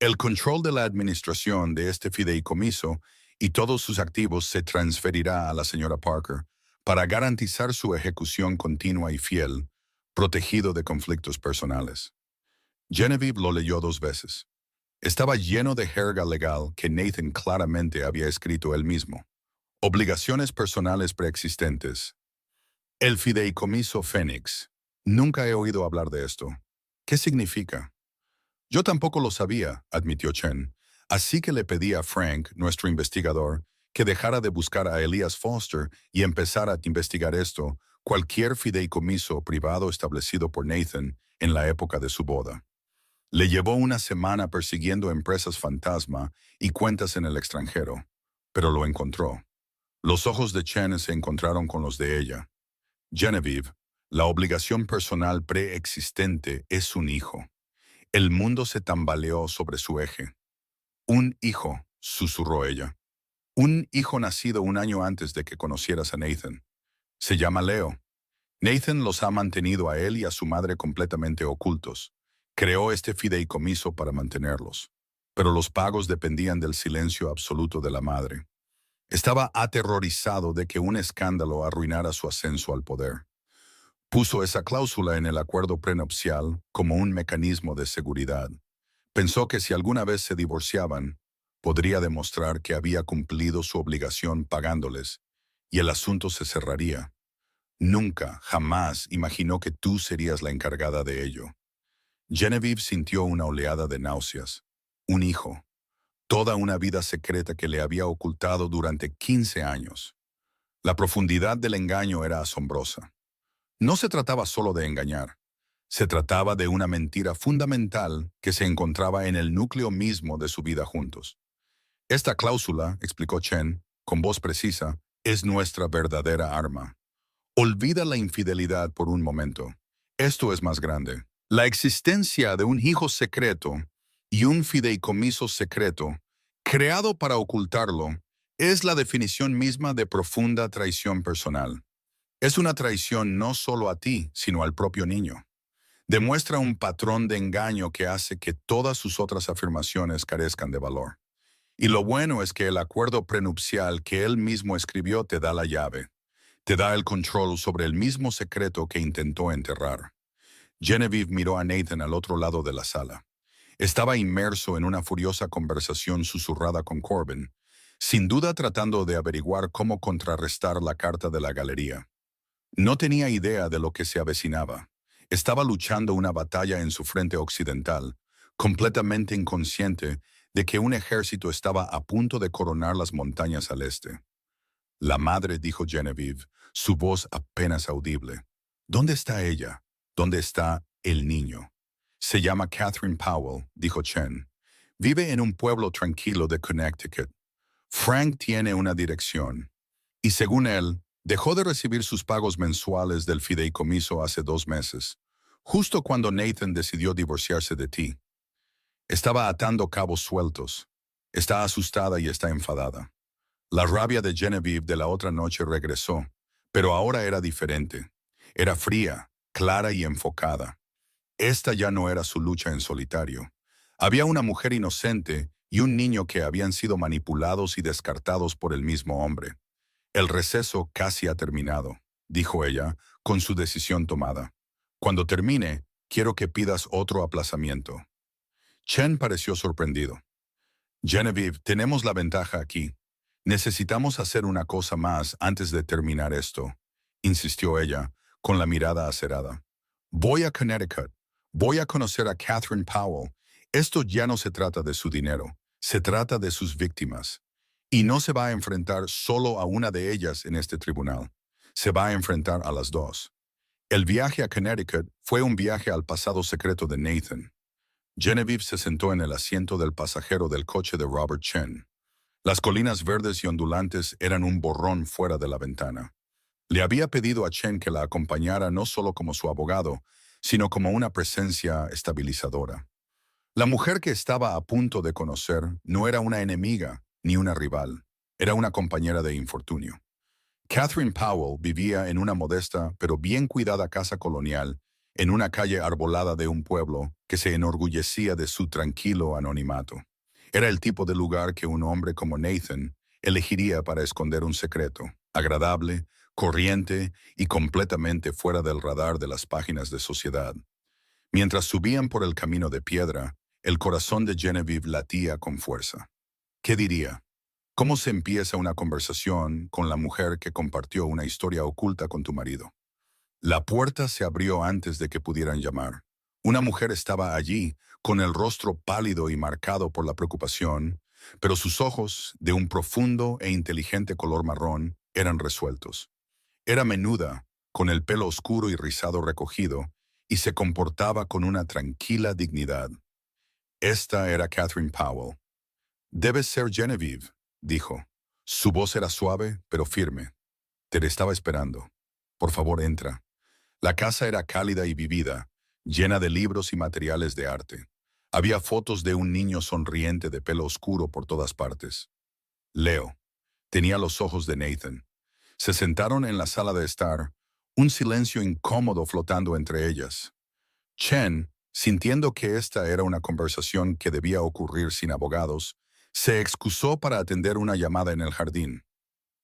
el control de la administración de este fideicomiso y todos sus activos se transferirá a la señora Parker para garantizar su ejecución continua y fiel, protegido de conflictos personales. Genevieve lo leyó 2 veces. Estaba lleno de jerga legal que Nathan claramente había escrito él mismo. Obligaciones personales preexistentes. El fideicomiso Fénix. Nunca he oído hablar de esto. ¿Qué significa? Yo tampoco lo sabía, admitió Chen. Así que le pedí a Frank, nuestro investigador, que dejara de buscar a Elias Foster y empezara a investigar esto, cualquier fideicomiso privado establecido por Nathan en la época de su boda. Le llevó una semana persiguiendo empresas fantasma y cuentas en el extranjero, pero lo encontró. Los ojos de Chen se encontraron con los de ella. Genevieve, la obligación personal preexistente es un hijo. El mundo se tambaleó sobre su eje. Un hijo, susurró ella. Un hijo nacido un año antes de que conocieras a Nathan. Se llama Leo. Nathan los ha mantenido a él y a su madre completamente ocultos. Creó este fideicomiso para mantenerlos. Pero los pagos dependían del silencio absoluto de la madre. Estaba aterrorizado de que un escándalo arruinara su ascenso al poder. Puso esa cláusula en el acuerdo prenupcial como un mecanismo de seguridad. Pensó que si alguna vez se divorciaban, podría demostrar que había cumplido su obligación pagándoles, y el asunto se cerraría. Nunca, jamás imaginó que tú serías la encargada de ello. Genevieve sintió una oleada de náuseas. Un hijo. Toda una vida secreta que le había ocultado durante 15 años. La profundidad del engaño era asombrosa. No se trataba solo de engañar. Se trataba de una mentira fundamental que se encontraba en el núcleo mismo de su vida juntos. Esta cláusula, explicó Chen, con voz precisa, es nuestra verdadera arma. Olvida la infidelidad por un momento. Esto es más grande. La existencia de un hijo secreto y un fideicomiso secreto, creado para ocultarlo, es la definición misma de profunda traición personal. Es una traición no solo a ti, sino al propio niño. Demuestra un patrón de engaño que hace que todas sus otras afirmaciones carezcan de valor. Y lo bueno es que el acuerdo prenupcial que él mismo escribió te da la llave. Te da el control sobre el mismo secreto que intentó enterrar. Genevieve miró a Nathan al otro lado de la sala. Estaba inmerso en una furiosa conversación susurrada con Corbin, sin duda tratando de averiguar cómo contrarrestar la carta de la galería. No tenía idea de lo que se avecinaba. Estaba luchando una batalla en su frente occidental, completamente inconsciente de que un ejército estaba a punto de coronar las montañas al este. La madre, dijo Genevieve, su voz apenas audible. ¿Dónde está ella? ¿Dónde está el niño? Se llama Catherine Powell, dijo Chen. Vive en un pueblo tranquilo de Connecticut. Frank tiene una dirección. Y según él, dejó de recibir sus pagos mensuales del fideicomiso hace 2 meses, justo cuando Nathan decidió divorciarse de ti. Estaba atando cabos sueltos. Está asustada y está enfadada. La rabia de Genevieve de la otra noche regresó, pero ahora era diferente. Era fría, clara y enfocada. Esta ya no era su lucha en solitario. Había una mujer inocente y un niño que habían sido manipulados y descartados por el mismo hombre. El receso casi ha terminado, dijo ella, con su decisión tomada. Cuando termine, quiero que pidas otro aplazamiento. Chen pareció sorprendido. Genevieve, tenemos la ventaja aquí. Necesitamos hacer una cosa más antes de terminar esto, insistió ella, con la mirada acerada. Voy a Connecticut. Voy a conocer a Catherine Powell. Esto ya no se trata de su dinero, se trata de sus víctimas. Y no se va a enfrentar solo a una de ellas en este tribunal. Se va a enfrentar a las dos. El viaje a Connecticut fue un viaje al pasado secreto de Nathan. Genevieve se sentó en el asiento del pasajero del coche de Robert Chen. Las colinas verdes y ondulantes eran un borrón fuera de la ventana. Le había pedido a Chen que la acompañara no solo como su abogado, sino como una presencia estabilizadora. La mujer que estaba a punto de conocer no era una enemiga ni una rival, era una compañera de infortunio. Catherine Powell vivía en una modesta pero bien cuidada casa colonial en una calle arbolada de un pueblo que se enorgullecía de su tranquilo anonimato. Era el tipo de lugar que un hombre como Nathan elegiría para esconder un secreto, agradable, corriente y completamente fuera del radar de las páginas de sociedad. Mientras subían por el camino de piedra, el corazón de Genevieve latía con fuerza. ¿Qué diría? ¿Cómo se empieza una conversación con la mujer que compartió una historia oculta con tu marido? La puerta se abrió antes de que pudieran llamar. Una mujer estaba allí, con el rostro pálido y marcado por la preocupación, pero sus ojos, de un profundo e inteligente color marrón, eran resueltos. Era menuda, con el pelo oscuro y rizado recogido, y se comportaba con una tranquila dignidad. Esta era Catherine Powell. «Debes ser Genevieve», dijo. Su voz era suave, pero firme. «Te estaba esperando. Por favor, entra». La casa era cálida y vivida, llena de libros y materiales de arte. Había fotos de un niño sonriente de pelo oscuro por todas partes. Leo. Tenía los ojos de Nathan. Se sentaron en la sala de estar, un silencio incómodo flotando entre ellas. Chen, sintiendo que esta era una conversación que debía ocurrir sin abogados, se excusó para atender una llamada en el jardín.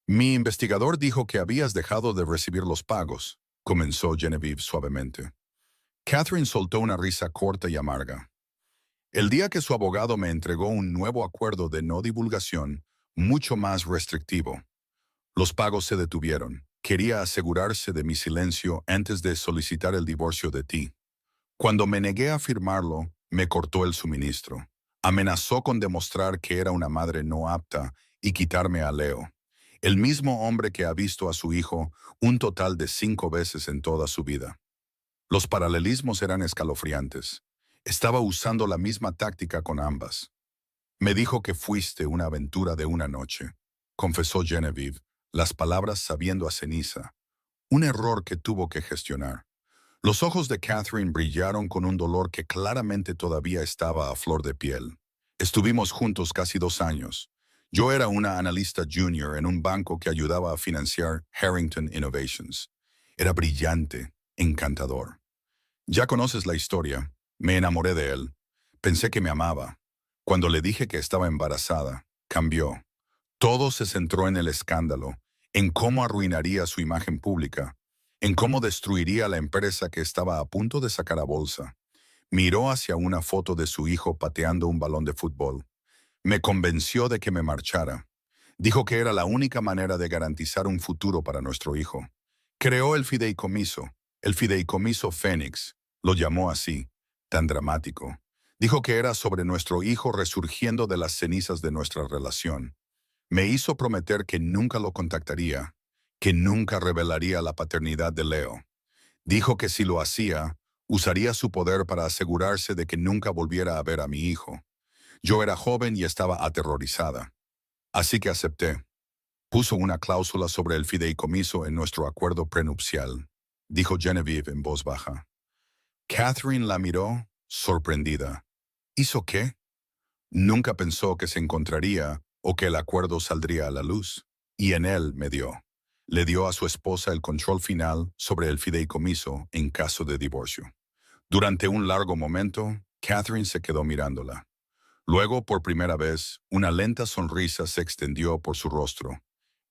Mi investigador dijo que habías dejado de recibir los pagos, comenzó Genevieve suavemente. Catherine soltó una risa corta y amarga. El día que su abogado me entregó un nuevo acuerdo de no divulgación, mucho más restrictivo. Los pagos se detuvieron. Quería asegurarse de mi silencio antes de solicitar el divorcio de ti. Cuando me negué a firmarlo, me cortó el suministro. Amenazó con demostrar que era una madre no apta y quitarme a Leo, el mismo hombre que ha visto a su hijo un total de 5 veces en toda su vida. Los paralelismos eran escalofriantes. Estaba usando la misma táctica con ambas. Me dijo que fuiste una aventura de una noche, confesó Genevieve, las palabras sabiendo a ceniza. Un error que tuvo que gestionar. Los ojos de Catherine brillaron con un dolor que claramente todavía estaba a flor de piel. Estuvimos juntos casi 2 años. Yo era una analista junior en un banco que ayudaba a financiar Harrington Innovations. Era brillante, encantador. Ya conoces la historia. Me enamoré de él. Pensé que me amaba. Cuando le dije que estaba embarazada, cambió. Todo se centró en el escándalo, en cómo arruinaría su imagen pública, en cómo destruiría la empresa que estaba a punto de sacar a bolsa. Miró hacia una foto de su hijo pateando un balón de fútbol. Me convenció de que me marchara. Dijo que era la única manera de garantizar un futuro para nuestro hijo. Creó el fideicomiso Fénix, lo llamó así, tan dramático. Dijo que era sobre nuestro hijo resurgiendo de las cenizas de nuestra relación. Me hizo prometer que nunca lo contactaría, que nunca revelaría la paternidad de Leo. Dijo que si lo hacía, usaría su poder para asegurarse de que nunca volviera a ver a mi hijo. Yo era joven y estaba aterrorizada. Así que acepté. Puso una cláusula sobre el fideicomiso en nuestro acuerdo prenupcial, dijo Genevieve en voz baja. Catherine la miró, sorprendida. ¿Hizo qué? Nunca pensó que se encontraría o que el acuerdo saldría a la luz, y en él me dio. Le dio a su esposa el control final sobre el fideicomiso en caso de divorcio. Durante un largo momento, Catherine se quedó mirándola. Luego, por primera vez, una lenta sonrisa se extendió por su rostro.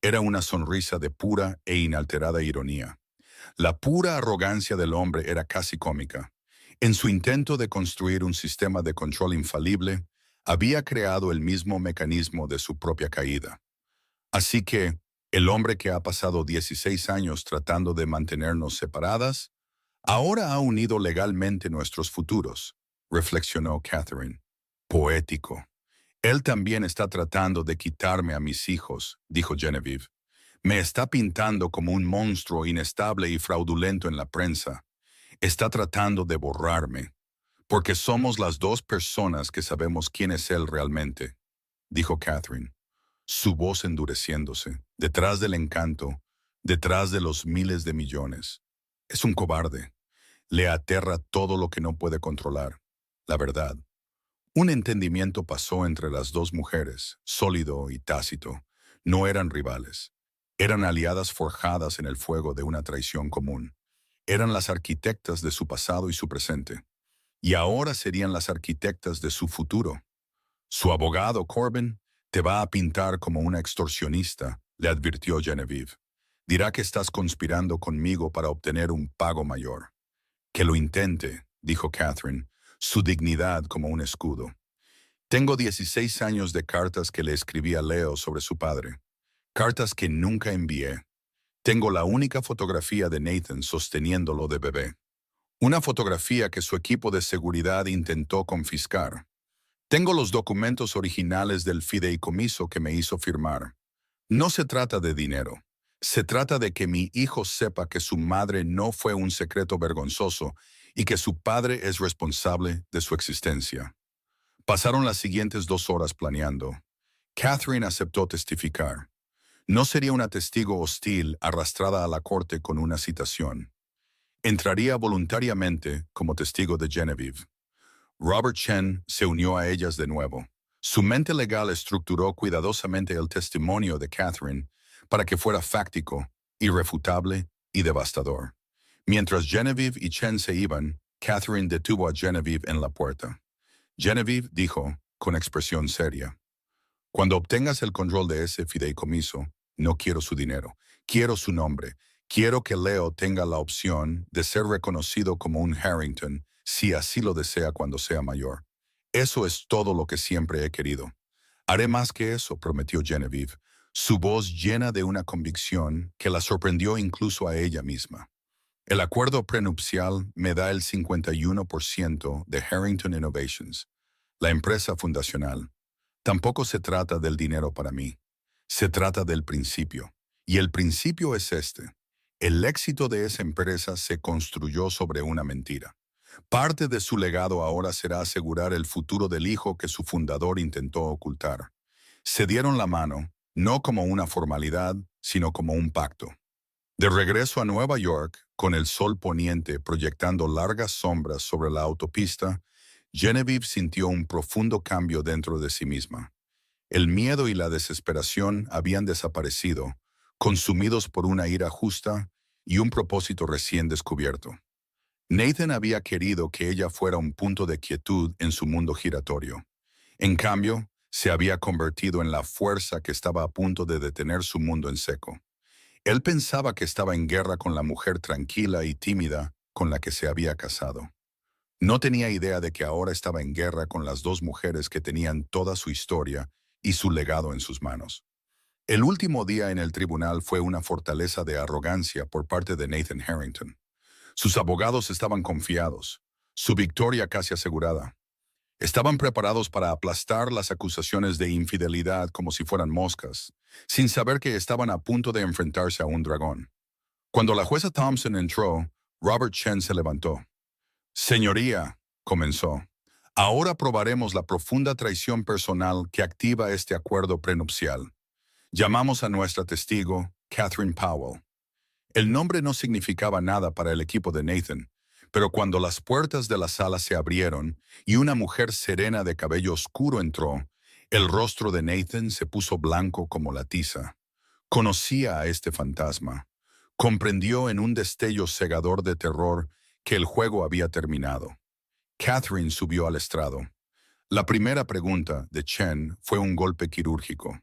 Era una sonrisa de pura e inalterada ironía. La pura arrogancia del hombre era casi cómica. En su intento de construir un sistema de control infalible, había creado el mismo mecanismo de su propia caída. Así que, el hombre que ha pasado 16 años tratando de mantenernos separadas, ahora ha unido legalmente nuestros futuros, reflexionó Catherine. Poético. Él también está tratando de quitarme a mis hijos, dijo Genevieve. Me está pintando como un monstruo inestable y fraudulento en la prensa. Está tratando de borrarme, porque somos las dos personas que sabemos quién es él realmente, dijo Catherine, su voz endureciéndose, detrás del encanto, detrás de los miles de millones. Es un cobarde. Le aterra todo lo que no puede controlar, la verdad. Un entendimiento pasó entre las dos mujeres, sólido y tácito. No eran rivales. Eran aliadas forjadas en el fuego de una traición común. Eran las arquitectas de su pasado y su presente. Y ahora serían las arquitectas de su futuro. Su abogado, Corbin, te va a pintar como una extorsionista, le advirtió Genevieve. Dirá que estás conspirando conmigo para obtener un pago mayor. Que lo intente, dijo Catherine, su dignidad como un escudo. Tengo 16 años de cartas que le escribí a Leo sobre su padre. Cartas que nunca envié. Tengo la única fotografía de Nathan sosteniéndolo de bebé. Una fotografía que su equipo de seguridad intentó confiscar. Tengo los documentos originales del fideicomiso que me hizo firmar. No se trata de dinero. Se trata de que mi hijo sepa que su madre no fue un secreto vergonzoso y que su padre es responsable de su existencia. Pasaron las siguientes 2 horas planeando. Catherine aceptó testificar. No sería una testigo hostil arrastrada a la corte con una citación. Entraría voluntariamente como testigo de Genevieve. Robert Chen se unió a ellas de nuevo. Su mente legal estructuró cuidadosamente el testimonio de Catherine para que fuera fáctico, irrefutable y devastador. Mientras Genevieve y Chen se iban, Catherine detuvo a Genevieve en la puerta. Genevieve dijo, con expresión seria, «Cuando obtengas el control de ese fideicomiso, no quiero su dinero, quiero su nombre. Quiero que Leo tenga la opción de ser reconocido como un Harrington si así lo desea cuando sea mayor. Eso es todo lo que siempre he querido. Haré más que eso», prometió Genevieve, su voz llena de una convicción que la sorprendió incluso a ella misma. «El acuerdo prenupcial me da el 51% de Harrington Innovations, la empresa fundacional. Tampoco se trata del dinero para mí. Se trata del principio. Y el principio es este. El éxito de esa empresa se construyó sobre una mentira. Parte de su legado ahora será asegurar el futuro del hijo que su fundador intentó ocultar. Se dieron la mano, no como una formalidad, sino como un pacto. De regreso a Nueva York, con el sol poniente proyectando largas sombras sobre la autopista, Genevieve sintió un profundo cambio dentro de sí misma. El miedo y la desesperación habían desaparecido, consumidos por una ira justa y un propósito recién descubierto. Nathan había querido que ella fuera un punto de quietud en su mundo giratorio. En cambio, se había convertido en la fuerza que estaba a punto de detener su mundo en seco. Él pensaba que estaba en guerra con la mujer tranquila y tímida con la que se había casado. No tenía idea de que ahora estaba en guerra con las dos mujeres que tenían toda su historia y su legado en sus manos. El último día en el tribunal fue una fortaleza de arrogancia por parte de Nathan Harrington. Sus abogados estaban confiados, su victoria casi asegurada. Estaban preparados para aplastar las acusaciones de infidelidad como si fueran moscas, sin saber que estaban a punto de enfrentarse a un dragón. Cuando la jueza Thompson entró, Robert Chen se levantó. «Señoría», comenzó, «ahora probaremos la profunda traición personal que activa este acuerdo prenupcial. Llamamos a nuestra testigo, Catherine Powell». El nombre no significaba nada para el equipo de Nathan, pero cuando las puertas de la sala se abrieron y una mujer serena de cabello oscuro entró, el rostro de Nathan se puso blanco como la tiza. Conocía a este fantasma. Comprendió en un destello cegador de terror que el juego había terminado. Catherine subió al estrado. La primera pregunta de Chen fue un golpe quirúrgico.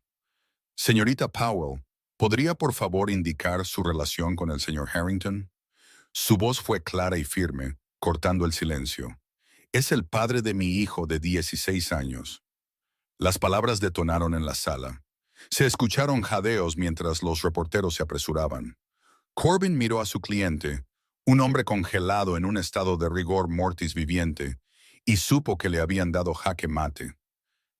«Señorita Powell, ¿podría por favor indicar su relación con el señor Harrington?» Su voz fue clara y firme, cortando el silencio. «Es el padre de mi hijo de 16 años». Las palabras detonaron en la sala. Se escucharon jadeos mientras los reporteros se apresuraban. Corbin miró a su cliente, un hombre congelado en un estado de rigor mortis viviente, y supo que le habían dado jaque mate.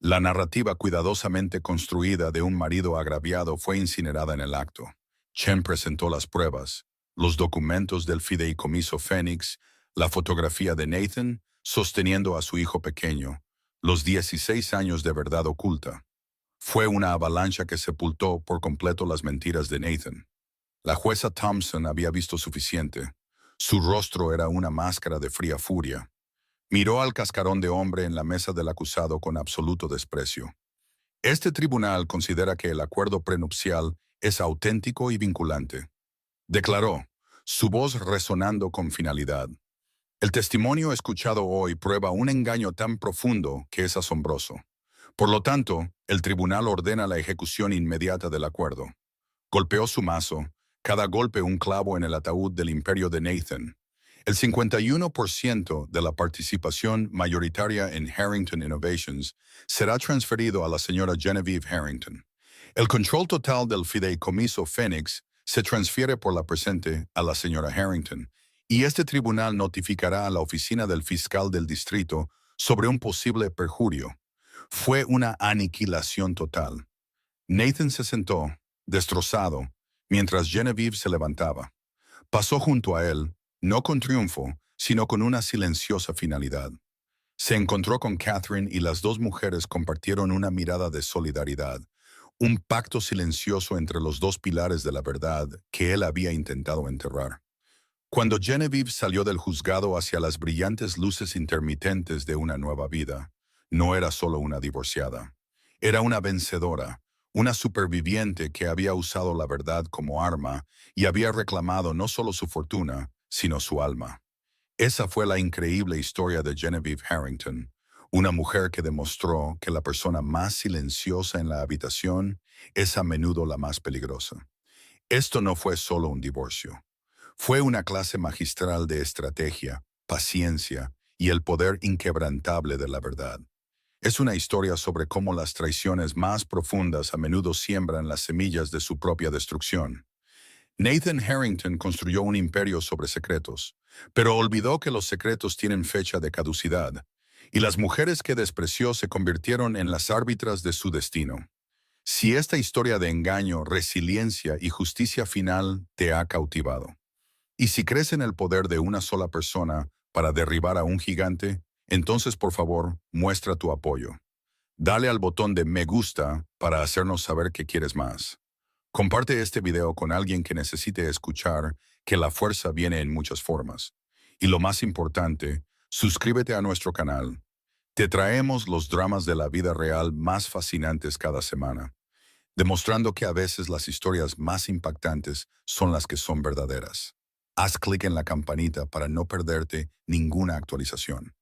La narrativa cuidadosamente construida de un marido agraviado fue incinerada en el acto. Chen presentó las pruebas, los documentos del fideicomiso Phoenix, la fotografía de Nathan sosteniendo a su hijo pequeño, los 16 años de verdad oculta. Fue una avalancha que sepultó por completo las mentiras de Nathan. La jueza Thompson había visto suficiente. Su rostro era una máscara de fría furia. Miró al cascarón de hombre en la mesa del acusado con absoluto desprecio. «Este tribunal considera que el acuerdo prenupcial es auténtico y vinculante», declaró, su voz resonando con finalidad. «El testimonio escuchado hoy prueba un engaño tan profundo que es asombroso. Por lo tanto, el tribunal ordena la ejecución inmediata del acuerdo». Golpeó su mazo, cada golpe un clavo en el ataúd del imperio de Nathan. El 51% de la participación mayoritaria en Harrington Innovations será transferido a la señora Genevieve Harrington. El control total del fideicomiso Phoenix se transfiere por la presente a la señora Harrington, y este tribunal notificará a la oficina del fiscal del distrito sobre un posible perjurio. Fue una aniquilación total. Nathan se sentó, destrozado, mientras Genevieve se levantaba. Pasó junto a él, no con triunfo, sino con una silenciosa finalidad. Se encontró con Catherine y las dos mujeres compartieron una mirada de solidaridad, un pacto silencioso entre los dos pilares de la verdad que él había intentado enterrar. Cuando Genevieve salió del juzgado hacia las brillantes luces intermitentes de una nueva vida, no era solo una divorciada. Era una vencedora, una superviviente que había usado la verdad como arma y había reclamado no solo su fortuna, sino su alma. Esa fue la increíble historia de Genevieve Harrington, una mujer que demostró que la persona más silenciosa en la habitación es a menudo la más peligrosa. Esto no fue solo un divorcio. Fue una clase magistral de estrategia, paciencia y el poder inquebrantable de la verdad. Es una historia sobre cómo las traiciones más profundas a menudo siembran las semillas de su propia destrucción. Nathan Harrington construyó un imperio sobre secretos, pero olvidó que los secretos tienen fecha de caducidad, y las mujeres que despreció se convirtieron en las árbitras de su destino. Si esta historia de engaño, resiliencia y justicia final te ha cautivado, y si crees en el poder de una sola persona para derribar a un gigante, entonces por favor, muestra tu apoyo. Dale al botón de me gusta para hacernos saber que quieres más. Comparte este video con alguien que necesite escuchar que la fuerza viene en muchas formas. Y lo más importante, suscríbete a nuestro canal. Te traemos los dramas de la vida real más fascinantes cada semana, demostrando que a veces las historias más impactantes son las que son verdaderas. Haz clic en la campanita para no perderte ninguna actualización.